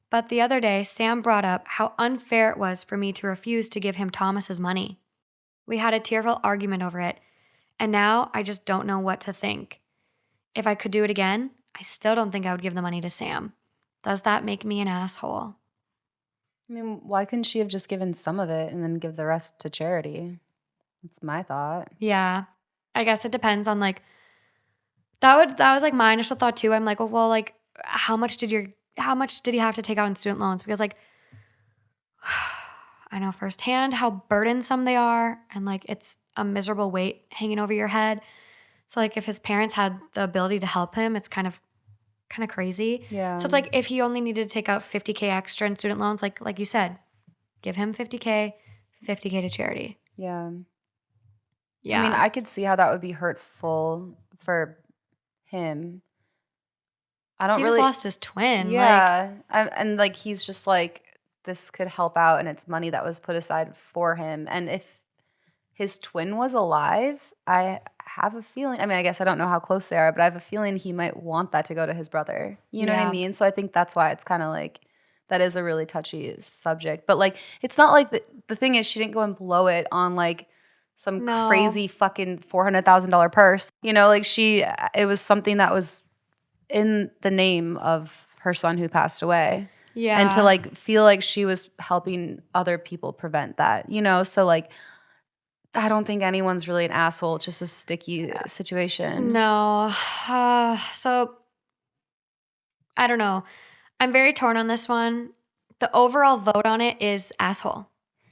but the other day Sam brought up how unfair it was for me to refuse to give him Thomas's money. We had a tearful argument over it, and now I just don't know what to think. If I could do it again, I still don't think I would give the money to Sam. Does that make me an asshole? I mean, why couldn't she have just given some of it and then give the rest to charity? That's my thought. Yeah. I guess it depends on like that was like my initial thought too. I'm like, well, like how much did you have to take out in student loans? Because like I know firsthand how burdensome they are and like it's a miserable weight hanging over your head. So like if his parents had the ability to help him, it's kind of crazy. Yeah. So it's like if he only needed to take out $50K extra in student loans, like you said, give him $50K to charity. Yeah. Yeah. I mean, I could see how that would be hurtful for him. I don't He really just lost his twin. Yeah. And like he's just like this could help out and it's money that was put aside for him. And if his twin was alive, I have a feeling, I mean, I guess I don't know how close they are, but I have a feeling he might want that to go to his brother. You know what I mean? So I think that's why it's kind of like that is a really touchy subject. But like it's not like the thing is she didn't go and blow it on like some crazy fucking $400,000 purse. You know, like it was something that was in the name of her son who passed away. Yeah. And to like feel like she was helping other people prevent that, you know? So like I don't think anyone's really an asshole. It's just a sticky situation. No. So I don't know. I'm very torn on this one. The overall vote on it is asshole.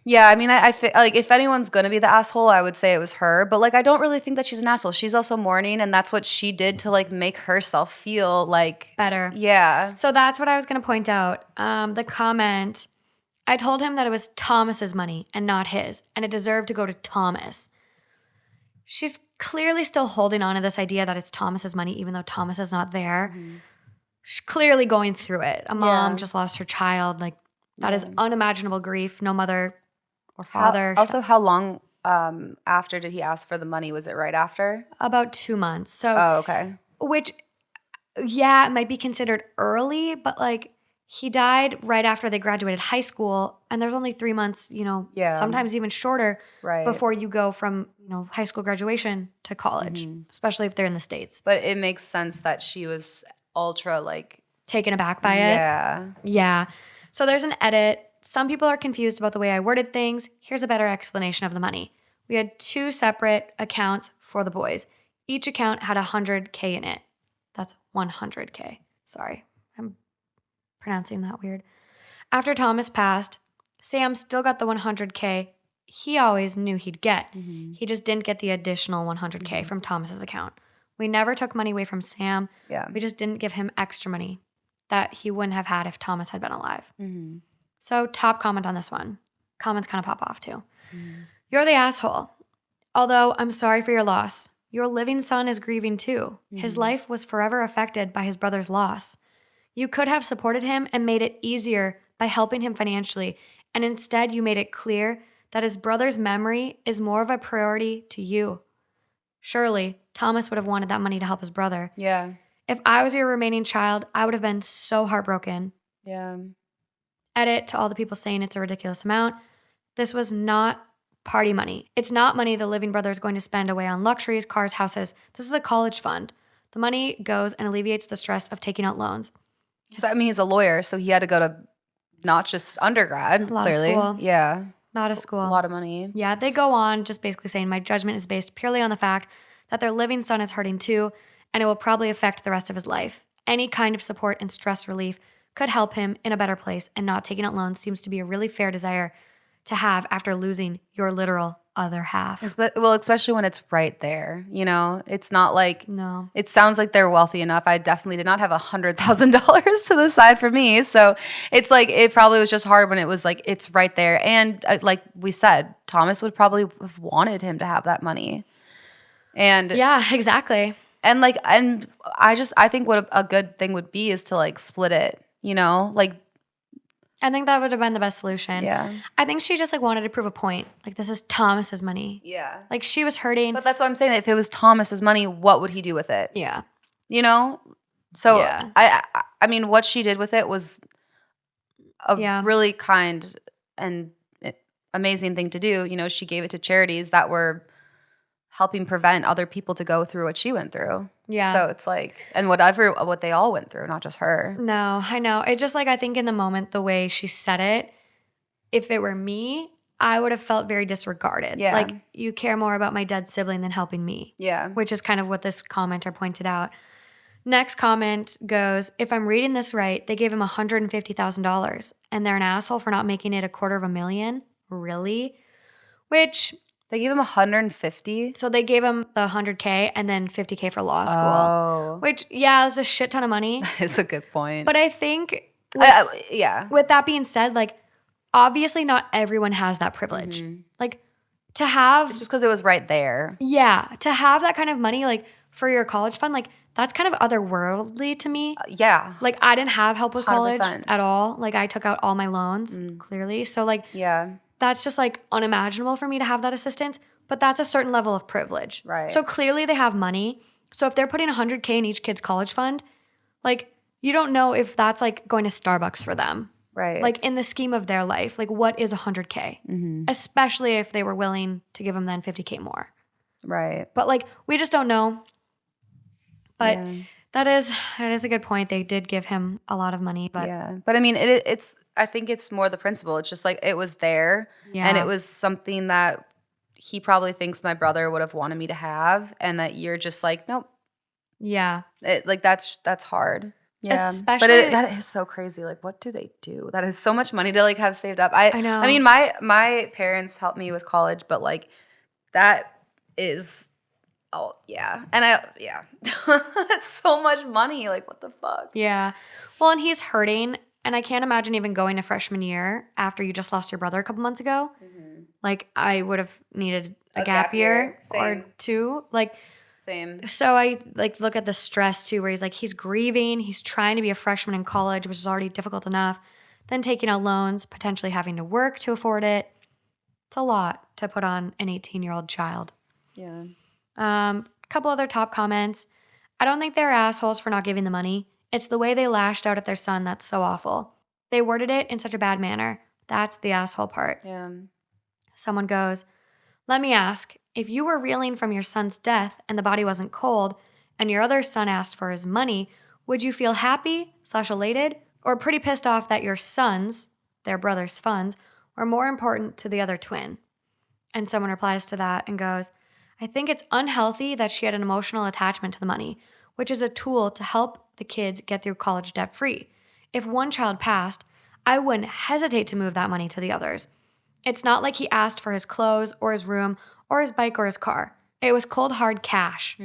Yeah, I mean, I feel like if anyone's gonna be the asshole, I would say it was her. But like, I don't really think that she's an asshole. She's also mourning, and that's what she did to like make herself feel like better. Yeah. So that's what I was gonna point out. The comment. I told him that it was Thomas's money and not his, and it deserved to go to Thomas. She's clearly still holding on to this idea that it's Thomas's money, even though Thomas is not there. Mm-hmm. She's clearly going through it. A mom just lost her child. Like that is unimaginable grief. No mother or father. How long after did he ask for the money? Was it right after? About 2 months. So, okay. Which, yeah, it might be considered early, but like he died right after they graduated high school, and there's only 3 months, sometimes even shorter, before you go from high school graduation to college, especially if they're in the States. But it makes sense that she was ultra like taken aback by it. Yeah. So there's an edit. Some people are confused about the way I worded things. Here's a better explanation of the money. We had 2 separate accounts for the boys. Each account had $100K in it. That's $100K. Sorry, I'm pronouncing that weird. After Thomas passed, Sam still got the $100K he always knew he'd get. Mm-hmm. He just didn't get the additional $100K from Thomas's account. We never took money away from Sam. Yeah. We just didn't give him extra money that he wouldn't have had if Thomas had been alive. Mm-hmm. So top comment on this one. Comments kind of pop off too. Mm-hmm. You're the asshole. Although I'm sorry for your loss. Your living son is grieving too. Mm-hmm. His life was forever affected by his brother's loss. You could have supported him and made it easier by helping him financially, and instead you made it clear that his brother's memory is more of a priority to you. Surely, Thomas would have wanted that money to help his brother. Yeah. If I was your remaining child, I would have been so heartbroken. Yeah. Edit to all the people saying it's a ridiculous amount. This was not party money. It's not money the living brother is going to spend away on luxuries, cars, houses. This is a college fund. The money goes and alleviates the stress of taking out loans. So, I mean, he's a lawyer, so he had to go to not just undergrad, a lot clearly. Of school. Yeah. Not a school. A lot of money. Yeah, they go on just basically saying my judgment is based purely on the fact that their living son is hurting too, and it will probably affect the rest of his life. Any kind of support and stress relief could help him in a better place, and not taking out loans seems to be a really fair desire to have after losing your literal other half. Well, especially when it's right there, it's not like, no. It sounds like they're wealthy enough. I definitely did not have $100,000 to the side for me. So it's like, it probably was just hard when it was like, it's right there. And like we said, Thomas would probably have wanted him to have that money. And yeah, exactly. And like, and I think what a good thing would be is to like split it, like, I think that would have been the best solution. Yeah. I think she just like wanted to prove a point. Like, this is Thomas's money. Yeah. Like, she was hurting. But that's what I'm saying. If it was Thomas's money, what would he do with it? Yeah. So yeah. I mean, what she did with it was a really kind and amazing thing to do. She gave it to charities that were helping prevent other people to go through what she went through. Yeah. So it's like, and what they all went through, not just her. No, I know. It just like, I think in the moment, the way she said it, if it were me, I would have felt very disregarded. Yeah. Like, you care more about my dead sibling than helping me. Yeah. Which is kind of what this commenter pointed out. Next comment goes, if I'm reading this right, they gave him $150,000 and they're an asshole for not making it $250,000. Really? Which, They gave him 150. so they gave him the $100K and then $50K for law school. Oh, Which, yeah, is a shit ton of money. it's a good point. But I think yeah. with that being said, like, obviously not everyone has that privilege. Like, to have, Just because it was right there. yeah, to have that kind of money, like, for your college fund, like, that's kind of otherworldly to me. Yeah. Like, I didn't have help with college 100%. at all. Like, I took out all my loans, clearly. So, like, Yeah. that's just, like, unimaginable for me to have that assistance. But that's a certain level of privilege. Right. So, clearly they have money. So, if they're putting $100K in each kid's college fund, like, you don't know if that's, like, going to Starbucks for them. Right. Like, in the scheme of their life, like, what is $100K? Especially if they were willing to give them then $50K more. Right. But, like, we just don't know. But Yeah. that is a good point. They did give him a lot of money, but Yeah. But I mean, it's, I think it's more the principle. It's just like, it was there. Yeah. And it was something that he probably thinks my brother would have wanted me to have. And that you're just like, nope. yeah. Like, that's hard. Yeah. Especially- but that is so crazy. Like, what do they do? That is so much money to like have saved up. I know. I mean, my parents helped me with college, but like that is, oh yeah. And it's so much money. Like, what the fuck? Yeah. Well, and he's hurting. And I can't imagine even going to freshman year after you just lost your brother a couple months ago. Like, I would have needed a gap year or Same. two. Like, Same. so I like look at the stress too, where he's like, he's grieving. He's trying to be a freshman in college, which is already difficult enough. Then taking out loans, potentially having to work to afford it. It's a lot to put on an 18-year-old child. Yeah. A couple other top comments. I don't think they're assholes for not giving the money. It's the way they lashed out at their son that's so awful. They worded it in such a bad manner. That's the asshole part. Yeah. Someone goes, let me ask, if you were reeling from your son's death and the body wasn't cold and your other son asked for his money, would you feel happy/elated or pretty pissed off that your sons, their brother's funds, were more important to the other twin? And someone replies to that and goes, I think it's unhealthy that she had an emotional attachment to the money, which is a tool to help the kids get through college debt free. If one child passed, I wouldn't hesitate to move that money to the others. It's not like he asked for his clothes or his room or his bike or his car. It was cold, hard cash.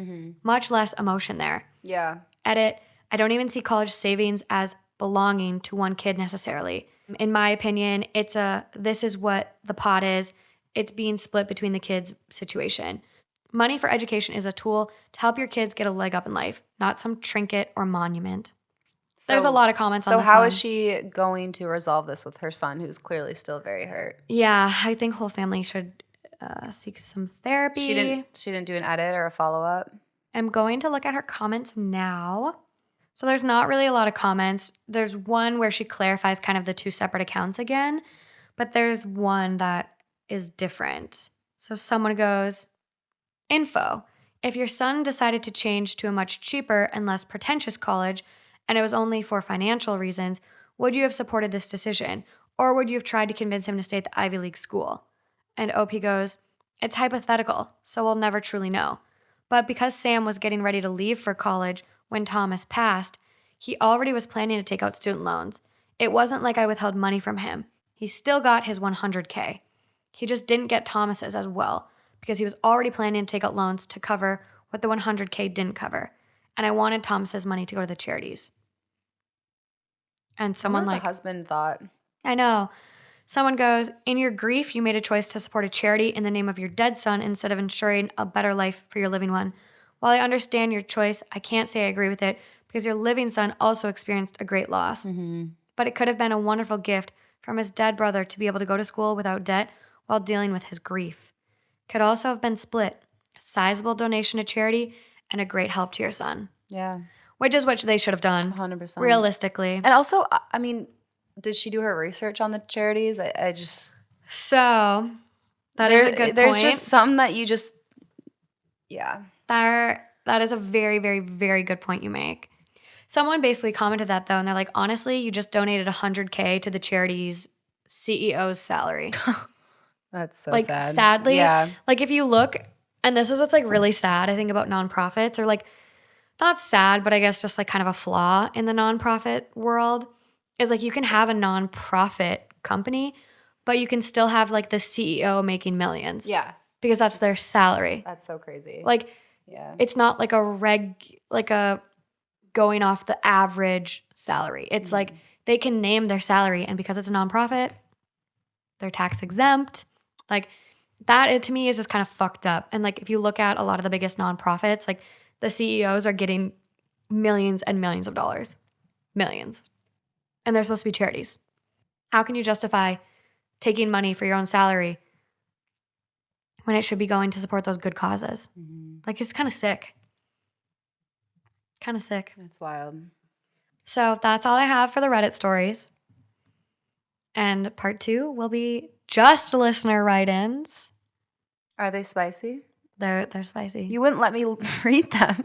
Much less emotion there. Yeah. Edit, I don't even see college savings as belonging to one kid necessarily. In my opinion, it's this is what the pot is. It's being split between the kids situation. Money for education is a tool to help your kids get a leg up in life, not some trinket or monument. There's a lot of comments on this So how one. is she going to resolve this with her son, who's clearly still very hurt? Yeah, I think whole family should seek some therapy. She didn't do an edit or a follow-up? I'm going to look at her comments now. So there's not really a lot of comments. There's one where she clarifies kind of the two separate accounts again, but there's one that is different. So someone goes, info. If your son decided to change to a much cheaper and less pretentious college, and it was only for financial reasons, would you have supported this decision? Or would you have tried to convince him to stay at the Ivy League school? And OP goes, it's hypothetical, so we'll never truly know. But because Sam was getting ready to leave for college when Thomas passed, he already was planning to take out student loans. It wasn't like I withheld money from him. He still got his $100K. He just didn't get Thomas's as well because he was already planning to take out loans to cover what the $100K didn't cover. And I wanted Thomas's money to go to the charities. And someone I wonder like, what the husband thought. I know. Someone goes, in your grief, you made a choice to support a charity in the name of your dead son instead of ensuring a better life for your living one. While I understand your choice, I can't say I agree with it because your living son also experienced a great loss. But it could have been a wonderful gift from his dead brother to be able to go to school without debt while dealing with his grief. Could also have been split, a sizable donation to charity and a great help to your son. Yeah. Which is what they should have done. 100%. Realistically. And also, I mean, did she do her research on the charities? I just... So, that is a good point. There's just some that you just... Yeah. That is a very, very, very good point you make. Someone basically commented that though, and they're like, honestly, you just donated $100K to the charity's CEO's salary. That's so Like, sad. sadly, Yeah. like if you look, and this is what's like really sad, I think, about nonprofits, or like not sad, but I guess just like kind of a flaw in the nonprofit world is like you can have a nonprofit company, but you can still have like the CEO making millions. Yeah. Because that's their salary. That's so crazy. Like, yeah. it's not like a going off the average salary. It's like they can name their salary, and because it's a nonprofit, they're tax exempt. Like that, to me, is just kind of fucked up. And like if you look at a lot of the biggest nonprofits, like the CEOs are getting millions and millions of dollars. Millions. And they're supposed to be charities. How can you justify taking money for your own salary when it should be going to support those good causes? Like, it's kind of sick. Kind of sick. That's wild. So that's all I have for the Reddit stories. And part 2 will be just listener write-ins. Are they spicy? They're spicy. You wouldn't let me read them.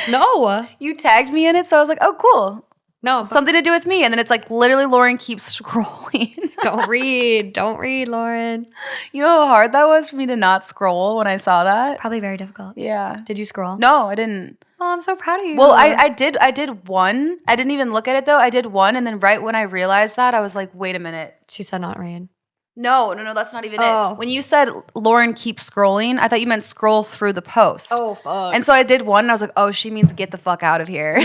No. You tagged me in it, so I was like, oh, cool. No. Something to do with me. And then it's like literally Lauren keeps scrolling. Don't read, Lauren. You know how hard that was for me to not scroll when I saw that? Probably very difficult. Yeah. Did you scroll? No, I didn't. Oh, I'm so proud of you. Well, I did one. I didn't even look at it though. I did one, and then right when I realized that, I was like, wait a minute. She said not read. No, that's not even it. When you said Lauren keeps scrolling, I thought you meant scroll through the post. Oh, fuck. And so I did one, and I was like, oh, she means get the fuck out of here.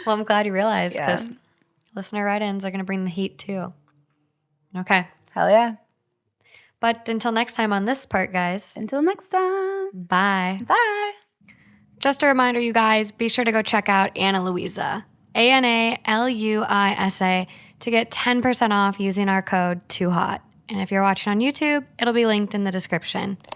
Well, I'm glad you realized, Yeah. because listener write-ins are going to bring the heat too. Okay. Hell yeah. But until next time on this part, guys. Until next time. Bye. Bye. Just a reminder, you guys, be sure to go check out Ana Luisa, ANALUISA, to get 10% off using our code TOOHOT. And if you're watching on YouTube, it'll be linked in the description.